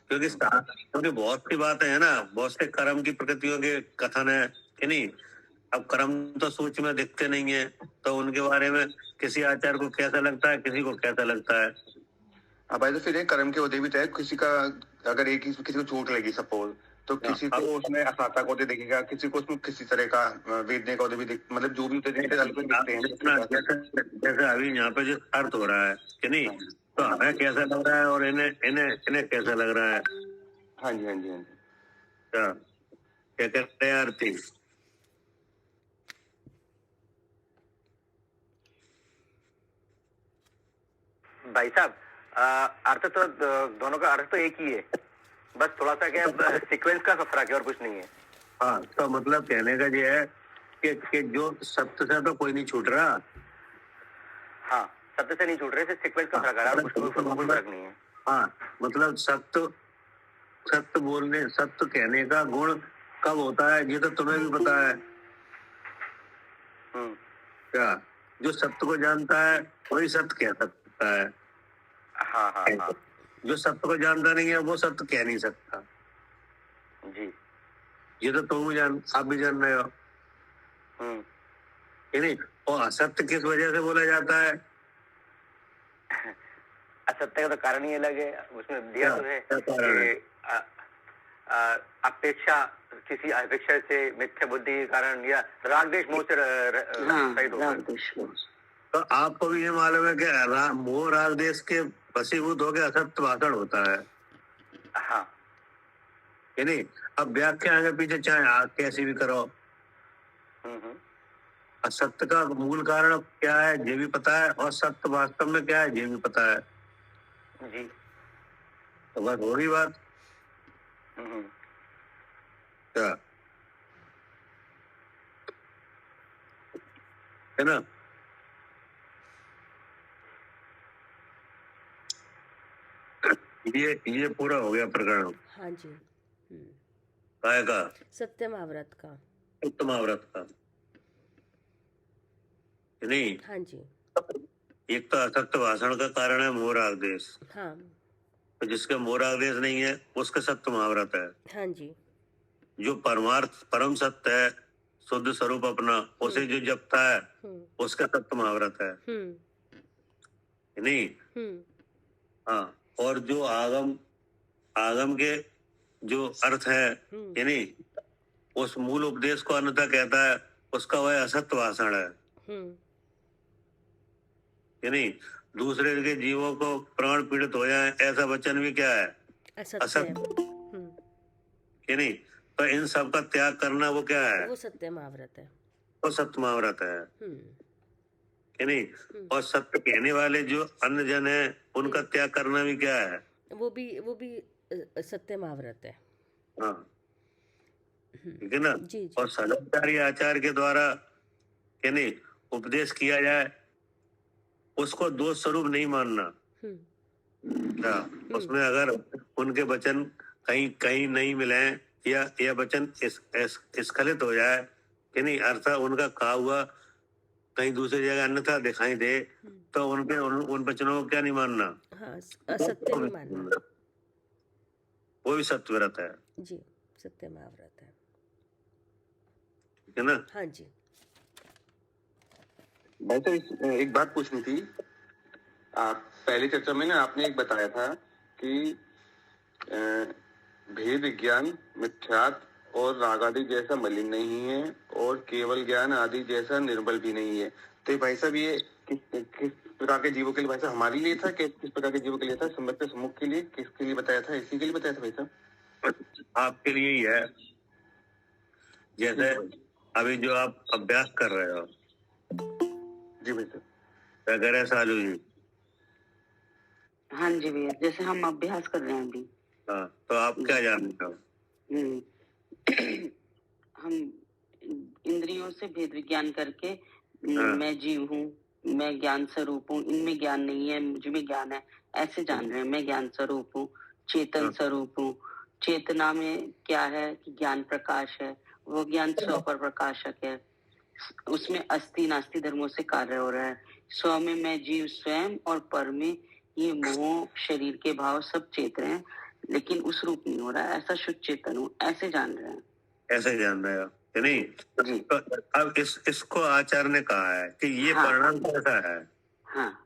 क्योंकि बहुत सी बातें है ना, बहुत से कर्म की प्रकृतियों के कथन है कि नहीं। अब कर्म तो सूक्ष्म में दिखते नहीं है, तो उनके बारे में किसी आचार्य को कैसा लगता है, किसी को कैसा लगता है। अब भाई साहब फिर कर्म के होते भी तय, किसी का अगर किसी को चोट लगी सपोज, तो किसी को उसमें असाता को देखेगा, किसी को उसमें किसी तरह का वेदने का भी मतलब जो भी दिखते हैं। जैसे अभी यहाँ पे जो अर्थ हो रहा है कि नहीं, तो हमें कैसा लग रहा है और इन्हें कैसा लग रहा है। हाँ जी, हाँ जी, हाँ जी। क्या कहते हैं आरती? भाई साहब अर्थ तो दोनों का अर्थ तो एक ही है, बस थोड़ा सा क्या सीक्वेंस का फर्क है और कुछ नहीं है। हाँ, तो मतलब कहने का ये है कि जो सत्य से तो कोई नहीं छूट रहा। हाँ, सत्य से नहीं छूट रहे, सीक्वेंस का फर्क है, कुछ फर्क नहीं है। हाँ, मतलब सत्य बोलने, सत्य कहने का गुण कब होता है ये तो तुम्हें भी पता है। क्या जो सत्य को जानता है वही सत्य कह सकता है। हाँ हाँ हाँ। जो सत्य को जानता नहीं है वो सत्य कह नहीं सकता जी। ये तो तुम आप भी जान रहे हो कि नहीं। और असत्य किस वजह से बोला जाता है? असत्य का तो कारण ही अलग है, उसमें दिया तो है अपेक्षा, किसी अपेक्षा से मिथ्या बुद्धि के कारण या राग द्वेष मोह से रहित होकर। तो आपको भी ये मालूम है कि मोह राग द्वेष के वशीभूत हो गया असत्य भाषण होता है। हाँ, कि नहीं। अब व्याख्या आगे पीछे चाहे आप कैसी भी करो, असत्य का मूल कारण क्या है ये भी पता है, और सत्य वास्तव में क्या है ये भी पता है जी। तो बस हो गई बात। क्या है ना। ये पूरा हो गया प्रकरण। हाँ जी। काय का? सत्यमाव्रत का। सत्यमाव्रत का नहीं। हाँ जी। एक तो असत्य भाषण का कारण है मोह राग द्वेष। हाँ। तो जिसके मोह राग द्वेष नहीं है उसका सत्यमाव्रत है। हाँ जी। जो परमार्थ परम सत्य है, शुद्ध स्वरूप अपना, उसे जो जपता है उसका सत्यमाव्रत है नहीं। हाँ, और जो आगम के जो अर्थ है यानी उस मूल उपदेश को अन्यथा कहता है, उसका वह असत्य भाषण है यानी दूसरे के जीवों को प्राण पीड़ित हो जाए ऐसा वचन भी क्या है? असत्य यानी। तो इन सब का त्याग करना वो क्या है? वो सत्यमाव्रत है। वो सत्यमाव्रत है कि नहीं। और सत्य कहने वाले जो अन्य जन है उनका त्याग करना भी क्या है? वो भी सत्यमाव्रत है। हाँ, ठीक है ना। और सदाचारी आचार्य के द्वारा कि नहीं उपदेश किया जाए उसको दोष स्वरूप नहीं मानना। क्या उसमें अगर उनके वचन कहीं नहीं मिले या वचन स्खलित हो जाए कि नहीं, अर्थात उनका कहा हुआ कहीं दूसरी जगह अन्यथा दिखाई दे, तो उन वचनों को क्या नहीं मानना? हाँ, असत्य नहीं मानना। वो भी सत्यव्रत है जी, सत्यमाव्रत है, ठीक है ना। हाँ जी। भाई साहब एक बात पूछनी थी। आप पहली चर्चा में ना आपने एक बताया था कि भेद विज्ञान मिथ्यात्व और राग आदि जैसा मलिन नहीं है और केवल ज्ञान आदि जैसा निर्बल भी नहीं है। तो भाई साहब ये किस प्रकार के जीवों के लिए भाई साहब हमारे लिए था, किस प्रकार के जीवों के लिए था? सम्यक सम्मुख के लिए, किसके लिए बताया था? इसी के लिए बताया था भाई साहब? आपके लिए ही है। जैसे अभी जो आप अभ्यास कर रहे हो। जी भाई साहब। क्या कह रहे हैं सालू जी? हाँ जी भैया, जैसे हम अभ्यास कर रहे हैं अभी। हाँ, तो आप क्या जानते हो? हम इंद्रियों से भेद विज्ञान करके मैं जीव हूँ, मैं ज्ञान स्वरूप हूँ, इनमें ज्ञान नहीं है, मुझ में ज्ञान है, ऐसे जान रहे हैं। मैं ज्ञान स्वरूप हूँ, चेतन स्वरूप हूँ, चेतना में क्या है कि ज्ञान प्रकाश है, वो ज्ञान स्व पर प्रकाशक है, उसमें अस्थि नास्ति धर्मों से कार्य हो रहा है। स्व में मैं जीव स्वयं और पर में ये मोह शरीर के भाव सब चेत रहे हैं, लेकिन उस रूप नहीं हो रहा है, ऐसा शुद्ध चेतन हूँ, ऐसे जान रहे हैं। ऐसे जान रहे हो कि नहीं? जी। तो अब इसको आचार्य ने कहा है कि ये हाँ। परिणाम कैसा है? हाँ।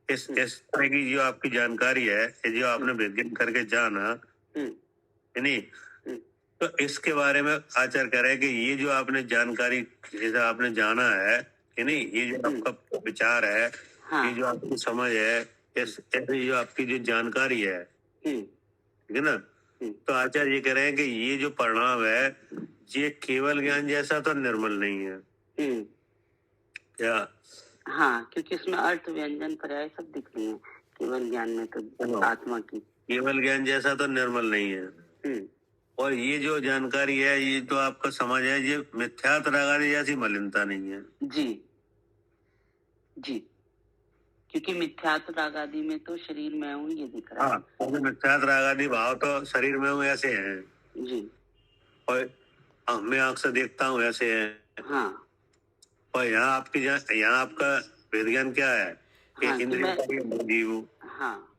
इस तरह की जो आपकी जानकारी है, जो आपने विज्ञान करके जाना, है नहीं? तो इसके बारे में आचार्य कह रहे हैं कि ये जो आपने जानकारी, जैसे आपने जाना है कि नहीं, ये जो आपका विचार है, ये जो आपकी समझ है, ऐसे जो आपकी जो जानकारी है, ठीक है ना? तो आचार्य ये कह रहे हैं कि ये जो परिणाम है, ये केवल ज्ञान जैसा तो निर्मल नहीं है। क्या? हाँ, क्योंकि इसमें अर्थ व्यंजन पर्याय सब दिख रही है। केवल ज्ञान में तो आत्मा की केवल ज्ञान जैसा तो निर्मल नहीं है। और ये जो जानकारी है, ये तो आपका समझ है, ये मिथ्यात रागादि जैसी मलिनता नहीं है। जी जी, क्योंकि मिथ्यात रागादि में तो शरीर में हूँ ये दिख रहा है। हाँ, क्योंकि मिथ्यात रागादि भाव तो शरीर में हूँ ऐसे हैं। जी। और मैं आंख से देखता हूँ ऐसे हैं। हाँ। और यहाँ आपका विज्ञान क्या है कि हाँ, इंद्रियों का भी जीव हूँ। हाँ।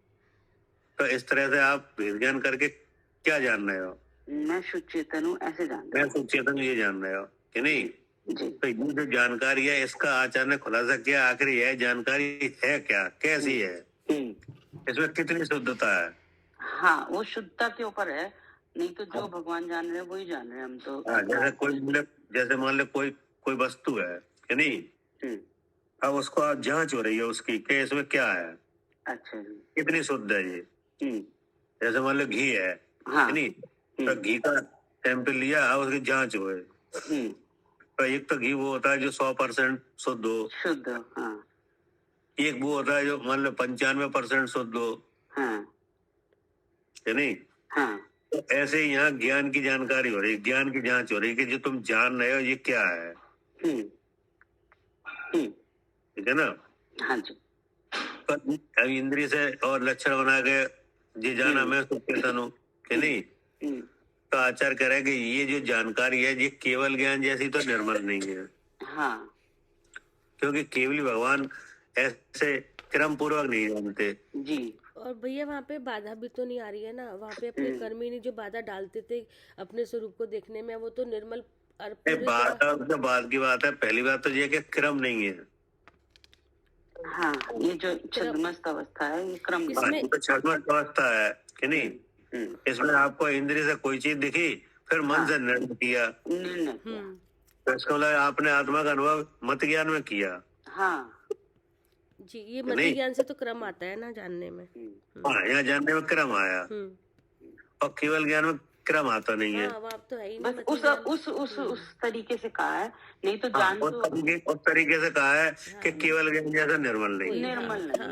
तो इस तरह से आप विज्ञान करके क्या जान रहे हो? मैं शुद्ध चेतन हूँ ऐसे जान रहे मैं हो। शुद्ध चेतन ये जान रहे हो कि नहीं? जी। तो ये जो जानकारी है, इसका आचार्य ने खुलासा किया, आखिर यह जानकारी है क्या, कैसी है, इसमें कितनी शुद्धता है? हाँ, वो शुद्धता के ऊपर है, नहीं तो जो भगवान जान रहे हैं वही जान रहे हैं हम तो। जैसे मान लो कोई वस्तु है कि नहीं, अब उसको आप जांच हो रही है उसकी कि इसमें क्या है। अच्छा जी। कितनी शुद्ध है ये? जैसे मान लो घी है, हाँ। नहीं, तो घी का सैंपल लिया, उसकी जांच हुए, तो एक तो घी वो होता है जो 100% शुद्ध हो। शुद्ध, हाँ। एक वो होता है जो मान लो 95% शुद्ध हो, हाँ। है नहीं? हाँ। तो ऐसे ही यहाँ ज्ञान की जानकारी हो रही है, ज्ञान की जांच हो रही है कि जो तुम जान रहे हो ये क्या है। ठीक है ना? हाँ जी। पर अब इंद्रिय से और लक्षण बना के ये जाना मैं शुद्ध चेतन हूँ कि नहीं, तो आचार्य कह रहे हैं कि ये जो जानकारी है, ये केवल ज्ञान जैसी तो निर्मल नहीं है। हाँ। क्योंकि केवली भगवान ऐसे क्रम पूर्वक नहीं जानते। जी। और भैया वहाँ पे बाधा भी तो नहीं आ रही है ना, वहाँ पे अपने कर्मिणी जो बाधा डालते थे अपने स्वरूप को देखने में, वो तो निर्मल बात की बात है। पहली बात तो ये कि क्रम नहीं है। हाँ, ये जो छद्मस्त अवस्था है ये क्रम, इसमें तो छद्मस्त अवस्था है कि नहीं? इसमें आपको इंद्रिय से कोई चीज दिखी, फिर मन से निर्णय किया, तो इसका मतलब आपने आत्मा का अनुभव मत ज्ञान में किया। हाँ जी, ये मत ज्ञान से तो क्रम आता है ना जानने में। हाँ, यहाँ जानने में क्रम आया, और केवल ज्ञान में क्रम आता नहीं है। हाँ, तो है ही बस उस तरीके से कहा है, नहीं तो जान उस तरीके से कहा है कि केवल ज्ञान जैसा निर्मल नहीं है।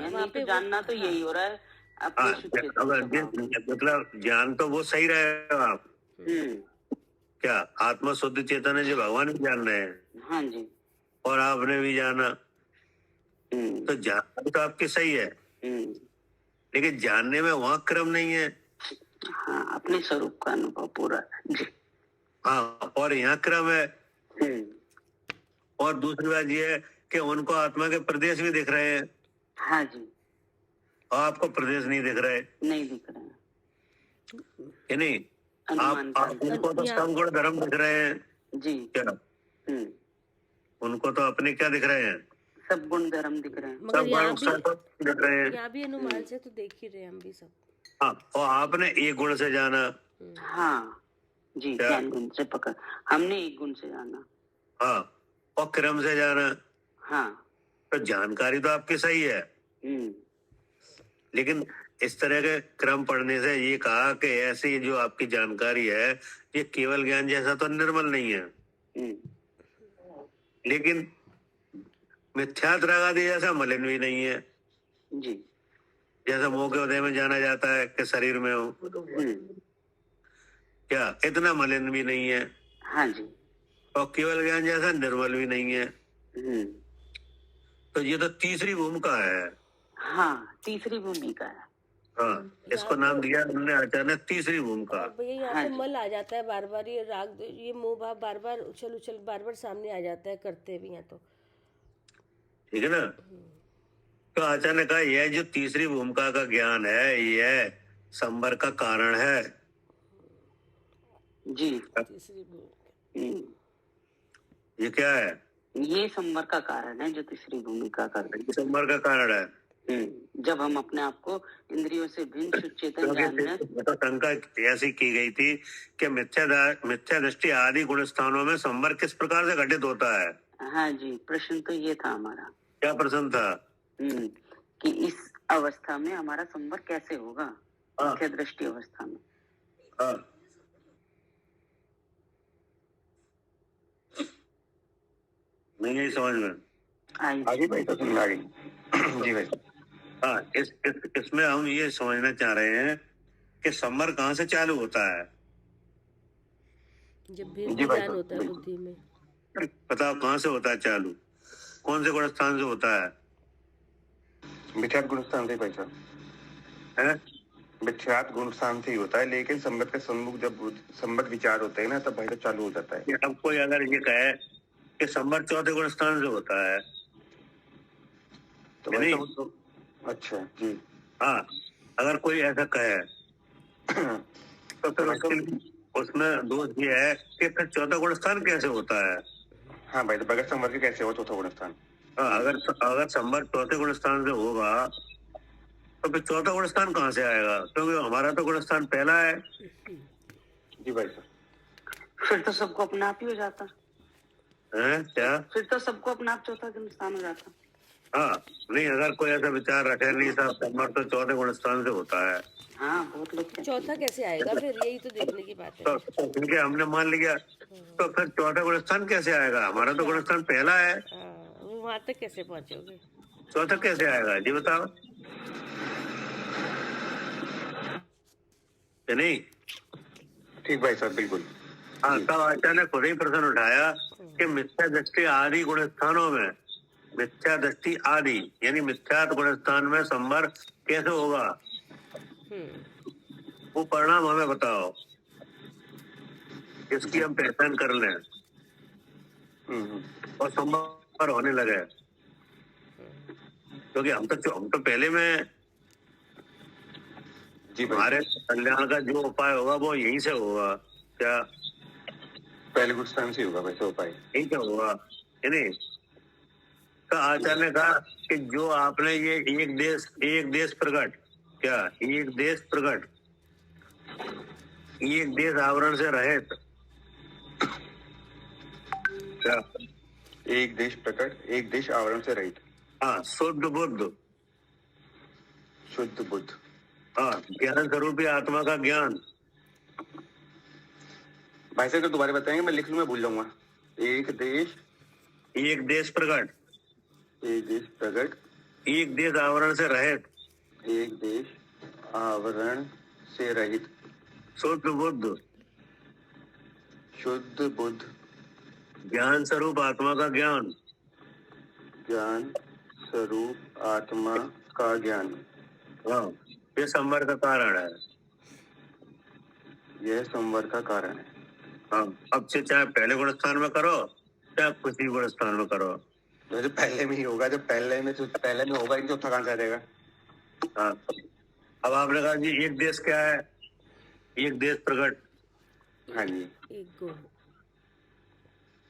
नहीं तो जानना तो यही हो रहा है अपने। मतलब ज्ञान तो वो सही रहेगा आप, क्या आत्मा शुद्ध चेतन है जो भगवान भी जान रहे हैं। हाँ जी। और आपने भी जाना, तो जानना तो आपकी सही है, लेकिन जानने में वहाँ क्रम नहीं है। हाँ, अपने स्वरूप का अनुभव पूरा जी। हाँ, और यहाँ क्रम है। और दूसरी बात ये है कि उनको आत्मा के प्रदेश भी दिख रहे हैं। हाँ जी। और आपको प्रदेश नहीं दिख रहे। नहीं दिख रहे हैं कि नहीं? आप उनको तो सब गुण धर्म दिख रहे हैं जी। क्या? उनको तो अपने क्या दिख रहे हैं? सब गुण धर्म दिख रहे हैं। मगर यहाँ भी अनुमान से तो देख ही रहे हैं हम भी सब। हाँ, और आपने एक गुण से जाना। हाँ जी, ज्ञान गुण से पकड़, हमने एक गुण से जाना। हाँ, और क्रम से जाना। हाँ, तो जानकारी तो आपकी सही है, लेकिन इस तरह के क्रम पढ़ने से ये कहा कि ऐसी जो आपकी जानकारी है ये केवल ज्ञान जैसा तो निर्मल नहीं है, लेकिन मिथ्यात रागादि जैसा मलिन भी नहीं है जी। जैसा मोह के उदय में जाना जाता है कि शरीर में हो, क्या इतना मलिन भी नहीं है। हाँ जी। और केवल ज्ञान जैसा निर्मल भी नहीं है। तो ये तो तीसरी भूमिका है। हाँ, तीसरी भूमिका है। हाँ, इसको यहाँ नाम तो दिया हमने अचानक तीसरी भूमिका। और भैया यहाँ हाँ तो जी। मल आ जाता है बार बार, ये राग ये मोह भाव बार बार उछल उछल बार बार सामने आ जाता है, करते भी हैं तो। ठीक है ना। तो अचानक का यह जो तीसरी भूमिका का ज्ञान है, यह संवर का कारण है। जी। तीसरी भूमिका हम्म, ये क्या है? ये संवर का कारण है जो तीसरी भूमिका का। ये संवर का कारण है। जब हम अपने आप को इंद्रियों से भिन्न शुद्ध चेतन जान में। तो शंका ऐसी की गई थी कि मिथ्या दृष्टि आदि गुण स्थानों में संवर किस प्रकार से घटित होता है? हाँ जी, प्रश्न तो ये था हमारा। क्या प्रश्न था? कि इस अवस्था में हमारा संवर कैसे होगा, हाँ। मिथ्या दृष्टि अवस्था में। हाँ। नहीं आई समझ में? आगे भाई तो सुन आ गई। जी भाई। हाँ, इसमें हम ये समझना चाह रहे हैं कि संवर कहाँ से चालू होता है? जब भेद जी भाई ज्ञान साहब, होता है बिल्कुल। बुद्धि में। बताओ कहाँ से होता है चालू? कौन से गुण स्थान से होता है? मिथ्यात गुण स्थान से भाई साहब, हैं? मिथ्यात गुण स्थान से ही होता है, लेकिन संबत के सम्मुख जब संबत विचार होते हैं ना, तब भाई साहब चालू हो जाता है। अब कोई अगर ये कहे कि संवर चौथे गुण स्थान से होता है, तो नहीं। भाई साहब तो अच्छा जी। हाँ, अगर कोई ऐसा कहे तो फिर उसमें दोष ये है कि फिर चौथा गुण स्थान कैसे होता है? हाँ भाई, तो बगैर संवर के कैसे हो चौथा गुण स्थान? हाँ, अगर संवर चौथे गुण स्थान से होगा तो फिर चौथा गुण स्थान कहाँ से आएगा? क्योंकि हमारा तो गुण स्थान पहला है। जी भाई साहब। फिर तो सबको अपना आप ही हो जाता। हैं? क्या? फिर तो सबको अपना आप चौथा गुण स्थान हो जाता। हाँ, नहीं, अगर कोई ऐसा विचार रखे नहीं साहब संवर तो चौथे गुण स्थान से होता है, हाँ, बहुत लोग कहते हैं। चौथा कैसे आएगा फिर, यही तो देखने की बात है। तो ठीक है, हमने मान लिया, तो फिर चौथा गुण स्थान कैसे आएगा? हमारा तो गुण स्थान पहला है, वो वहां तक कैसे पहुंचोगे? चौथा कैसे आएगा जी बताओ? कि नहीं? ठीक भाई साहब, बिल्कुल। हाँ, तब आचार्य ने खुद ही प्रश्न उठाया कि मिथ्या दृष्टि आदि गुण स्थानों में, मिथ्या दृष्टि आदि यानी मिथ्यात गुण स्थान में संवर कैसे होगा? वो परिणाम हमें बताओ, इसकी हम पहचान कर लें और संवर होने लगे। क्योंकि हम तो पहले में जी भाई, हमारे कल्याण का जो उपाय होगा वो यहीं से होगा। क्या? पहले गुण स्थान से होगा भाई साहब उपाय। यहीं से होगा, है नहीं? तो आचार्य ने कहा कि जो आपने ये एक देश प्रकट, क्या एक देश प्रकट, एक देश आवरण से रहित, क्या? एक देश प्रकट, एक देश आवरण से रहित, हाँ, शुद्ध बुद्ध, शुद्ध बुद्ध। हाँ, ज्ञान स्वरूपी आत्मा का ज्ञान। भाई साहब तो दोबारा बताएंगे, मैं लिख लूं, मैं भूल जाऊंगा। एक देश प्रकट, एक देश प्रकट, एक देश आवरण से रहित, एक देश आवरण से रहित, शुद्ध बुद्ध, शुद्ध बुद्ध, ज्ञान स्वरूप आत्मा का ज्ञान, ज्ञान स्वरूप आत्मा का ज्ञान। हाँ, ये संवर का कारण है। यह संवर का कारण है। हाँ, अब से चाहे पहले गुण स्थान में करो चाहे किसी गुण स्थान में करो, तो पहले में ही होगा, जब पहले में होगा ही, चौथा कहाँ से आ जाएगा? हाँ। अब आपने कहा जी एक देश क्या है? एक देश प्रकट, हाँ जी। एक गुण,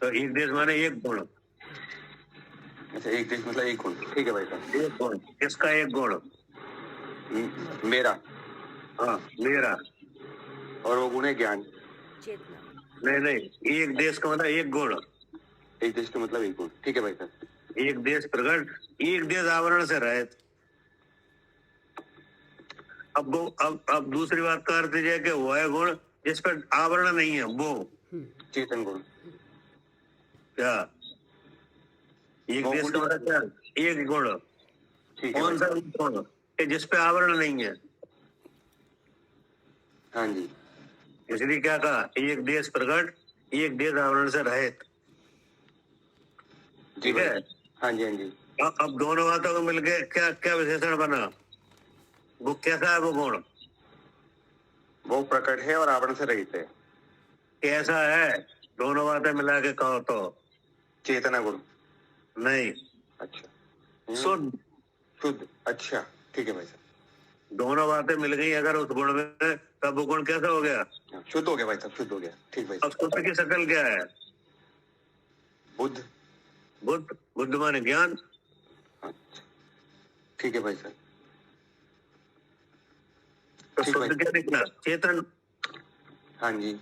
तो एक देश माने एक गुण, अच्छा, एक देश मतलब एक गुण। ठीक है भाई साहब। एक गुण, किसका एक गुण? मेरा। हाँ, मेरा। और वो गुण है ज्ञान। चेतना। नहीं, एक देश का मतलब एक गुण, एक देश का मतलब एक गुण। ठीक है भाई साहब। एक देश प्रकट, एक देश आवरण से रहित। अब दूसरी बात का अर्थ है कि वो है गुण जिस पर आवरण नहीं है, वो चेतन गुण। क्या? एक वो देश का मतलब क्या? एक गुण। ठीक है कौन सा भाई। गुण कि जिस पे आवरण नहीं है? हाँ जी। इसलिए क्या कहा? एक देश प्रकट, एक देश आवरण से रहित। जी ठीक है। भाई। हाँ जी, हाँ जी। अब दोनों बातों को मिलके क्या क्या विशेषण बना? वो कैसा है वो गुण? वो प्रकट है और आवरण से रहित है। कैसा है? दोनों बातें मिला के कहो तो। चेतना गुण। नहीं, अच्छा। शुद्ध। शुद्ध। अच्छा, ठीक है भाई साहब। दोनों बातें मिल गई अगर उस गुण में, तब वो गुण कैसा हो गया? शुद्ध हो गया भाई साहब, शुद्ध हो गया। ठीक भाई अब साहब। शुद्ध की शक्ल क्या है? बुद्ध। बुद्ध। बुद्ध माने ज्ञान। अच्छा, ठीक है भाई साहब। तो ठीक शुद्ध भाई। क्या निकला? चेतन। हाँ जी।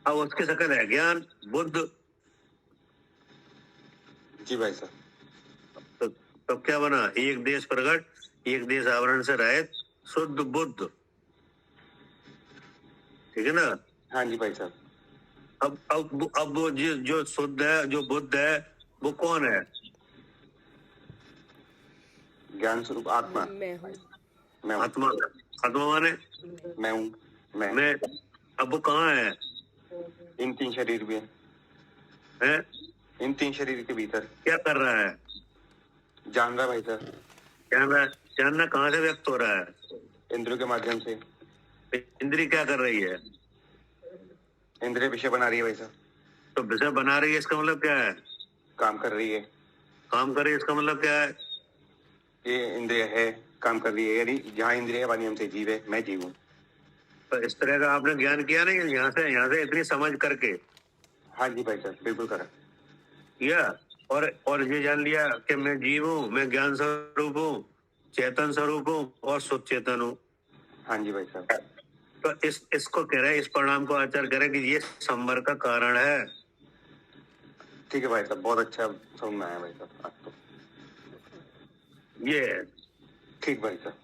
अब उसकी शक्ल है ज्ञान, बुद्ध। जी भाई साहब। तो क्या बना? एक देश प्रकट, एक देश आवरण से रहित, शुद्ध बुद्ध। ठीक है ना? हाँ जी भाई साहब। अब वो जो शुद्ध है, जो बुद्ध है, वो कौन है? ज्ञान स्वरूप आत्मा। मैं हूँ। मैं हूँ। आत्मा। आत्मा माने मैं हूँ। मैं। अब वो कहाँ है? इन 3 शरीर में हैं? इन 3 शरीर के भीतर। क्या कर रहा है? जान रहा भाई साहब। जान रहा है। जानना कहाँ से व्यक्त हो रहा है? इंद्रियों के माध्यम से। इंद्री क्या कर रही है? इंद्रिय विषय बना रही है भाई साहब। तो विषय बना रही है, इसका मतलब क्या है? काम कर रही है। काम करे, इसका मतलब क्या है? ये इंद्रिय है, काम कर रही है। यानी जहाँ इंद्रिय है वहाँ नियम से जीव है, मैं जीव हूँ। तो इस तरह का आपने ज्ञान किया नहीं यहाँ से इतनी समझ करके? हाँ जी भाई साहब, बिल्कुल करा। किया। और ये जान लिया कि मैं जीव हूँ, मैं ज्ञान स्वरूप हूँ, चेतन स्वरूप हूँ और शुद्ध चेतन हूँ। हाँ जी भाई साहब। तो इसको कह रहे हैं, इस परिणाम को आचार्य कह रहे हैं कि ये संवर का कारण है। ठीक है भाई साहब, बहुत अच्छा समझ में आया भाई साहब आज तो। ये है। ठीक भाई साहब।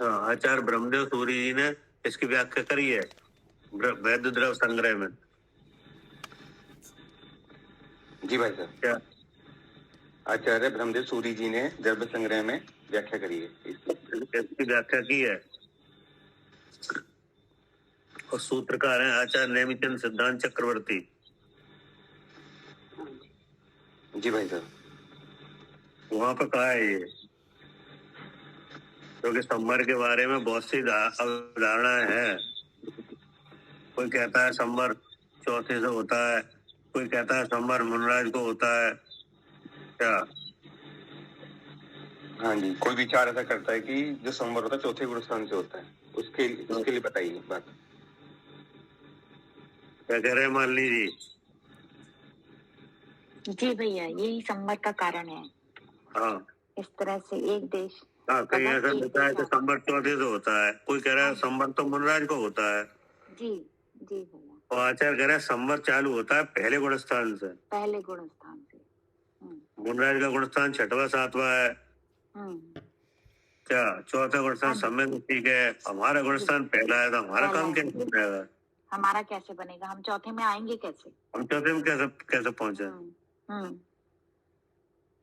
हाँ, आचार्य ब्रह्मदेव सूरी जी ने इसकी व्याख्या करी है वैद्य द्रव संग्रह में। जी भाई साहब। क्या? आचार्य ब्रह्मदेव सूरी जी ने द्रव्य संग्रह में व्याख्या करी है इसकी व्याख्या की है। और सूत्रकार हैं आचार्य नेमिचंद सिद्धांत चक्रवर्ती। जी भाई साहब। वहां पर कहा है ये, क्योंकि संवर के बारे में बहुत सी अवधारणाएं हैं। कोई कहता है संवर चौथे से होता है, कोई कहता है संवर मुनराज को होता है। क्या? हाँ जी, कोई विचार ऐसा करता है कि जो संवर होता है चौथे गुण स्थान से होता है। उसके लिए बताइए बात। क्या कह रहे हैं मालिनी जी? जी भैया, यही संवर का कारण है। हाँ, इस तरह से एक देश। हाँ, कहीं ऐसा होता है कि संवर चौथे से होता है, कोई कह रहा है संवर तो मुनराज को होता है। जी जी भैया। और आचार्य कह रहे हैं संवर चालू होता है पहले गुण स्थान से। पहले गुण स्थान से। मुनराज का गुण स्थान 6वां 7वां है। क्या? चौथा गुण स्थान समय में ठीक है, हमारा गुण स्थान पहला है, तो हमारा काम कैसे हो जाएगा? हमारा कैसे बनेगा? हम चौथे में आएंगे कैसे? हम चौथे में कैसे पहुंचे?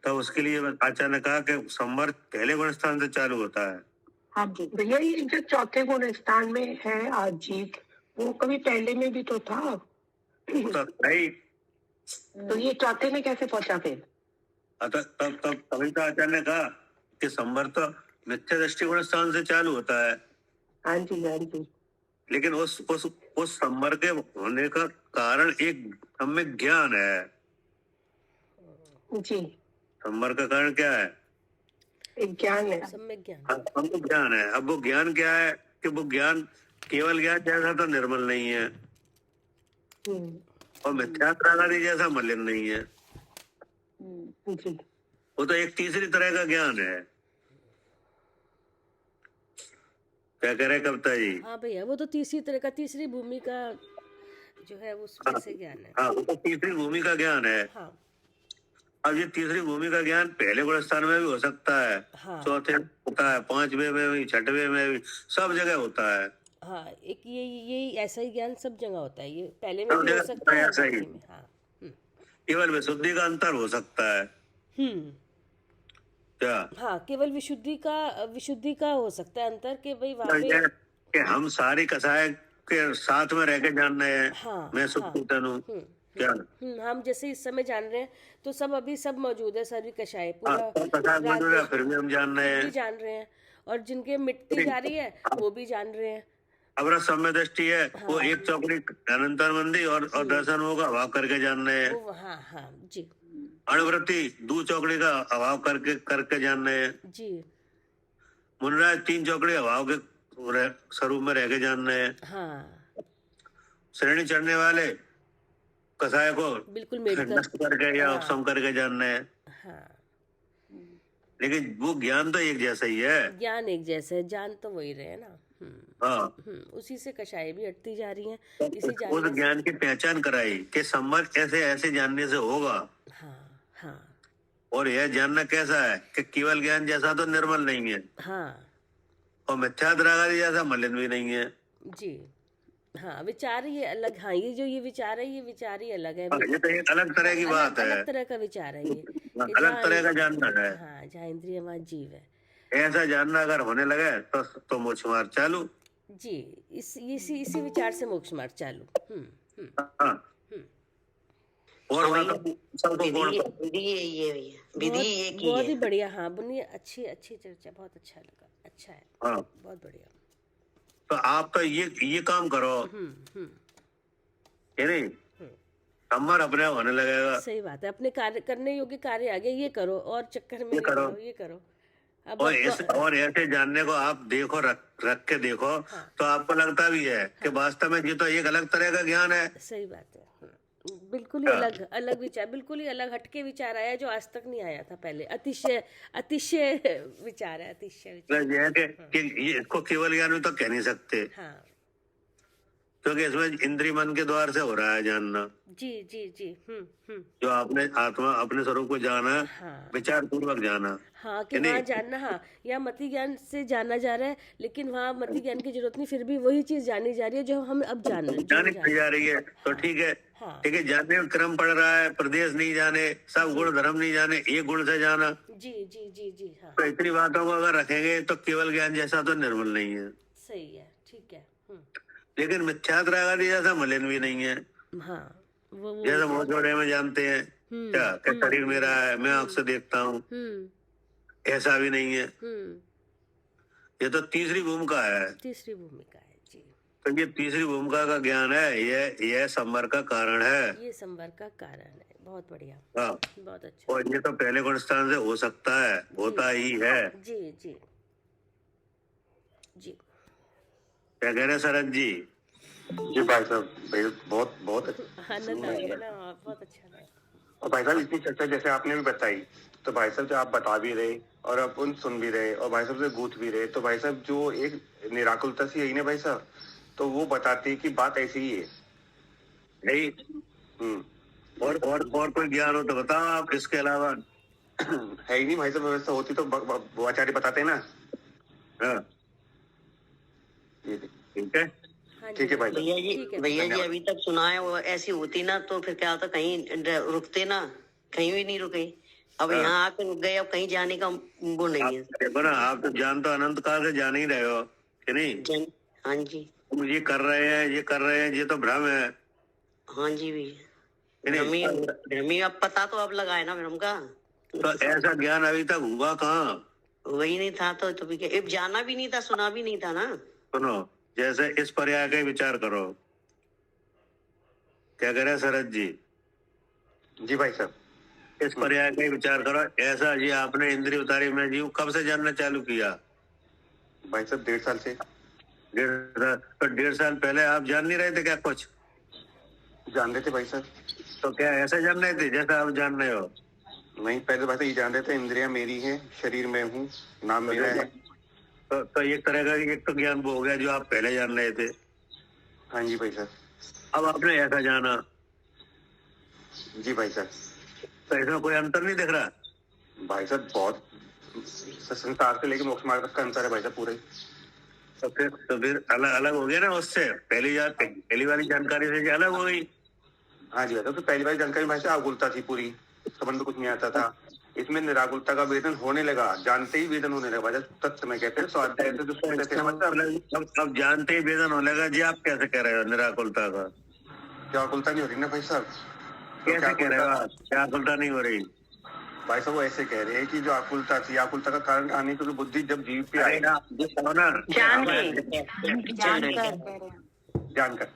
तो उसके लिए आचार्य ने कहा कि संवर पहले गुण स्थान से चालू होता है। हाँ जी भैया, ये जो चौथे गुण स्थान में है आज जीव, वो कभी पहले में भी तो था। तो नहीं, तो ये चौथे में कैसे पहुंचा फिर? तब तभी तो आचार्य ने कहा कि संवर तो मिथ्या दृष्टि गुण स्थान से चालू होता है। हाँ जी, हाँ जी। लेकिन उस संवर के होने का कारण एक हमें ज्ञान है। जी, संवर का कारण क्या है? एक ज्ञान है। सम्यक ज्ञान। हमको ज्ञान है। अब वो ज्ञान क्या है कि वो ज्ञान केवल ज्ञान जैसा तो निर्मल नहीं है, और मिथ्या प्रणाली जैसा मलिन नहीं है। जी, वो तो एक तीसरी तरह का ज्ञान है। क्या कह रहे कविता जी? हाँ भैया, वो तो तीसरी तरह का, तीसरी भूमि का जो है उसमें से ज्ञान है। हाँ, वो तो तीसरी भूमि का ज्ञान है। हाँ। अब ये तीसरी भूमि का ज्ञान पहले गुण स्थान में भी हो सकता है, हाँ। चौथे में होता है, 5वें में भी, 6वें में भी, सब जगह होता है। हाँ, एक ये ऐसा ही ज्ञान सब जगह होता है। ये पहले में भी हो सकता है, ऐसा ही। आखिरी में। हाँ। केवल विशुद्धि का अंतर हो सकता है। क्या? हाँ, केवल विशुद्धि का हो सकता है अंतर, कि भाई वहाँ पे कि हम सारी कसाय के साथ में रह के जान रहे हैं। हाँ, मैं शुद्ध चेतन हूँ। क्या? हम जैसे इस समय जान रहे हैं, तो सब अभी सब मौजूद है, सभी कषाय फिर भी हम जान रहे हैं। जान रहे हैं। और जिनके मिटती जा रही है वो भी जान रहे हैं। अब सौम्य दृष्टि है, वो हाँ। एक चौकड़ी अनंतर मंदी और दर्शन होगा अभाव करके जान रहे हैं। वो हाँ हाँ जी अणुवृत्ति 2 चौकड़ी का अभाव करके करके जान रहे हैं। जी मुनराज 3 चौकड़ी अभाव के स्वरूप में रह के जान रहे हैं। हाँ श्रेणी चढ़ने वाले कसाय को बिल्कुल मेड नष्ट करके या हाँ। उपशम करके जान रहे हैं। हाँ लेकिन वो ज्ञान तो एक जैसा ही है। ज्ञान एक जैसे है, जान तो वही रहे ना। हाँ, उसी से कषाय भी हटती जा रही हैं, इसी उस जानने से। ज्ञान की पहचान कराई कि संबंध ऐसे ऐसे जानने से होगा। हाँ हाँ और यह जानना कैसा है कि केवल ज्ञान जैसा तो निर्मल नहीं है हाँ और मिथ्या द्रागादि जैसा मलिन भी नहीं है। जी हाँ, विचार ये अलग। हाँ, ये जो ये विचार है, ये विचार ही अलग है। ये तो एक अलग तरह की बात है, अलग तरह का विचार है ये। अलग तरह का जानना है। हाँ, जहाँ इंद्रिय वहाँ जीव है। ऐसा जानना अगर होने लगे तो मोक्ष मार्ग चालू। जी, इसी विचार से मोक्ष मार्ग चालू। हाँ। और सबको विधि ये बहुत ही बढ़िया। हाँ, बुनी अच्छी चर्चा, बहुत अच्छा लगा। अच्छा है। हाँ, बहुत बढ़िया। तो आप तो ये काम करो, ये नहीं नंबर अपने आप होने लगेगा। सही बात है। अपने कार्य करने योग्य कार्य आगे ये करो और चक्कर में ये करो। अब और ऐसे जानने को आप देखो, रख के देखो। हाँ। तो आपको लगता भी है कि वास्तव में ये तो एक अलग तरह का ज्ञान है। सही बात है। बिल्कुल ही अलग विचार, बिल्कुल ही अलग हटके विचार आया जो आज तक नहीं आया था पहले। अतिशय विचार है, अतिशय विचार। यह है कि ये इसको केवल ज्ञान में तो कह नहीं सकते। हाँ, क्योंकि इसमें इंद्रिय मन के द्वार से हो रहा है जानना। जी। जो आपने आत्मा अपने स्वरूप को जाना, हाँ। विचार पूर्वक जाना। हाँ, कि वहाँ जानना। हाँ, या मति ज्ञान से जाना जा रहा है, लेकिन वहाँ मति ज्ञान की जरूरत नहीं, फिर भी वही चीज जानी जा रही है जो हम अब जान जा रही है। तो ठीक है। हाँ। ठीक है, जानने में क्रम पड़ रहा है, प्रदेश नहीं जाने, सब गुण धर्म नहीं जाने, एक गुण से जाना। जी हाँ। तो इतनी बातों को अगर रखेंगे तो केवल ज्ञान जैसा तो निर्मल नहीं है। सही है, ठीक है। लेकिन मिथ्या द्रागादि जैसा मलिन भी नहीं है। हाँ, वो जैसे मोहजोड़े में जानते हैं क्या शरीर मेरा है, मैं आंख से देखता हूँ, ऐसा भी नहीं है। ये तो तीसरी भूमिका है। तीसरी भूमिका है जी। तो ये तीसरी भूमिका का ज्ञान है, यह संवर का कारण है। ये संवर का कारण है। बहुत बढ़िया। हाँ, बहुत अच्छा। और ये तो पहले गुण स्थान से हो सकता है, होता ही है। जी क्या कह रहे हैं शरद जी? जी भाई साहब, बहुत बहुत आनंद आ गया ना, बहुत अच्छा लगा। और भाई साहब इतनी चर्चा जैसे आपने भी बताई, तो भाई साहब जो आप बता भी रहे और अपन सुन भी रहे और भाई साहब से गूंथ भी रहे, तो भाई साहब जो एक निराकुलता सी यही ना भाई साहब, तो वो बताती है कि बात ऐसी ही है नहीं। और कोई ज्ञान हो तो बताओ आप, इसके अलावा है ही नहीं भाई साहब। व्यवस्था होती तो आचार्य बताते ना। हाँ, ठीक है। ठीक है भाई। भैया जी अभी तक सुना है, वो ऐसी होती ना तो फिर क्या होता, कहीं रुकते ना, कहीं भी नहीं रुके। अब यहाँ आकर रुक गए, अब कहीं जाने का वो नहीं है। देखो ना, आप तो जान तो अनंत काल से जान ही रहे हो कि नहीं? हाँ जी। ये कर रहे हैं, ये तो भ्रम है। हाँ जी भैया, भ्रमी अब पता तो अब लगाए ना भ्रम का। तो ऐसा ज्ञान अभी तक हुआ कहाँ? वही नहीं था तो जाना भी नहीं था, सुना भी नहीं था ना। सुनो, जैसे इस पर्याय का विचार करो। क्या कह रहे हैं शरद जी? जी भाई साहब, इस पर्याय का विचार करो। ऐसा जी आपने इंद्रिय उतारी में जीव कब से जानना चालू किया? भाई साहब 1.5 साल से। 1.5 साल पहले आप जान नहीं रहे थे क्या? कुछ जान रहे थे भाई साहब। तो क्या ऐसे जान रहे थे जैसा आप जान रहे हो? नहीं, पहले भाई साहब ये जान रहे थे इंद्रियां मेरी हैं, शरीर में हूँ, नाम मेरा है। तो एक तरह का एक तो ज्ञान वो हो गया जो आप पहले जान रहे थे। हाँ जी भाई साहब। अब आपने ऐसा जाना। जी भाई साहब। तो इसमें कोई अंतर नहीं दिख रहा? भाई साहब बहुत संसार से लेके मोक्ष मार्ग तक का अंतर है भाई साहब पूरे। तो फिर अलग हो गया ना उससे। पहली वाली जानकारी से अलग हो गई। हाँ जी भाई साहब, तो पहली वाली जानकारी भाई साहब आकुलता थी पूरी, समझ में कुछ नहीं आता था। इसमें निराकुलता का वेदन होने लगा, जानते ही वेदन होने लगा। भाई तत्व में कहते हैं स्वाध्याय से जो अब जानते ही वेदन होने लगा जी। आप कैसे कह रहे हो निराकुलता का? क्या आकुलता नहीं हो रही ना भाई साहब? कैसे कह रहे हो आप? क्या आकुलता नहीं हो रही? भाई साहब वो ऐसे कह रहे हैं कि जो आकुलता थी, आकुलता का कारण आने की बुद्धि जब जीव पे अरे आई, आप जो कहो ना, जान के जानकर कह रहे हैं। जानकर।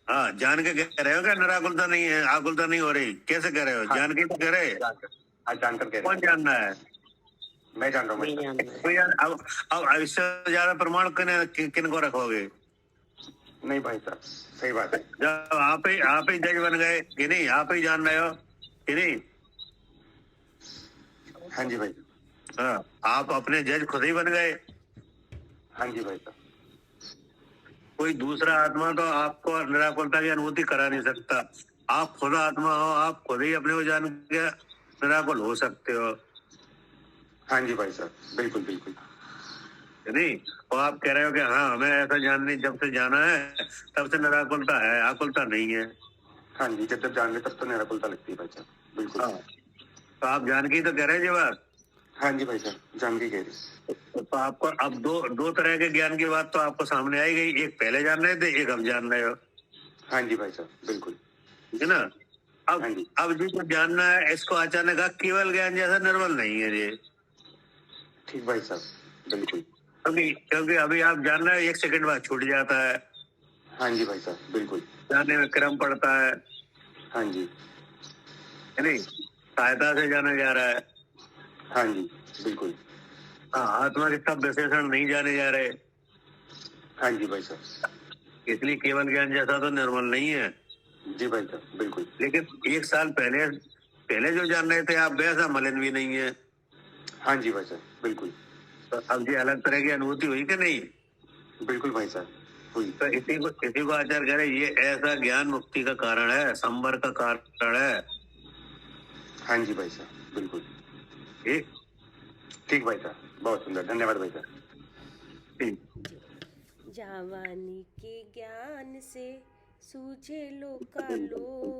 हाँ जान के कह रहे हो क्या निराकुलता नहीं है, आकुलता नहीं हो रही? कैसे कह रहे हो? हाँ। जान के तो कह रहे। जानकर, हाँ जानकर कह रहे कौन हैं। जानना है? मैं जान रहा हूँ भाई साहब। कोई अब इससे ज्यादा प्रमाण किन को रखोगे? नहीं भाई साहब, सही बात है। जब आप ही जज बन गए कि नहीं, आप ही जान रहे हो कि नहीं? हाँ जी भाई। हाँ, आप अपने जज खुद ही बन गए। हाँ जी भाई साहब। कोई दूसरा आत्मा तो आपको निराकुलता की अनुभूति करा नहीं सकता। आप खुद आत्मा हो, आप खुद ही अपने को जान के निराकुल हो सकते हो। हाँ जी भाई साहब, बिल्कुल बिल्कुल। नहीं, और आप कह रहे हो कि हाँ हमें ऐसा जानने जब से जाना है तब से निराकुलता है, आकुलता नहीं है। हाँ जी, जब जान ले तब तो निराकुलता लगती है भाई साहब, बिल्कुल। हाँ, तो आप जान के ही तो कह रहे हैं जी बात। हाँ जी भाई साहब, जान के कह रही। तो आपको अब दो तरह के ज्ञान की बात तो आपको सामने आई गई। एक पहले जान रहे थे, एक अब जान रहे हो। हाँ जी भाई साहब, बिल्कुल। ठीक है ना? हाँ जी। अब जिसको जानना है इसको अचानक केवल ज्ञान जैसा निर्बल नहीं है ये। ठीक भाई साहब, बिल्कुल। क्योंकि अभी आप जान रहे हो, 1 सेकंड बाद छूट जाता है। हाँ जी भाई साहब, बिल्कुल। जानने में क्रम पड़ता है हाँ जी। नहीं? सहायता से जाना जा रहा है। हाँ जी, बिल्कुल। हाँ, आत्मा के सब विशेषण नहीं जाने जा रहे, हाँ जी भाई साहब। इसलिए केवल ज्ञान जैसा तो निर्मल नहीं है। जी भाई साहब, बिल्कुल। लेकिन 1 साल पहले जो जान रहे थे आप, वैसा मलिन भी नहीं है। हाँ जी भाई साहब, बिल्कुल। तो अब ये अलग तरह की अनुभूति हुई कि नहीं? बिल्कुल भाई साहब, हुई। तो इसी को आचार्य कह रहे ये ऐसा ज्ञान मुक्ति का कारण है, संवर का कारण है। हाँ जी भाई साहब, बिल्कुल। ठीक ठीक भाई साहब, बहुत सुंदर, धन्यवाद भाई साहब। ठीक। जावानी के ज्ञान से सूझे लोका लो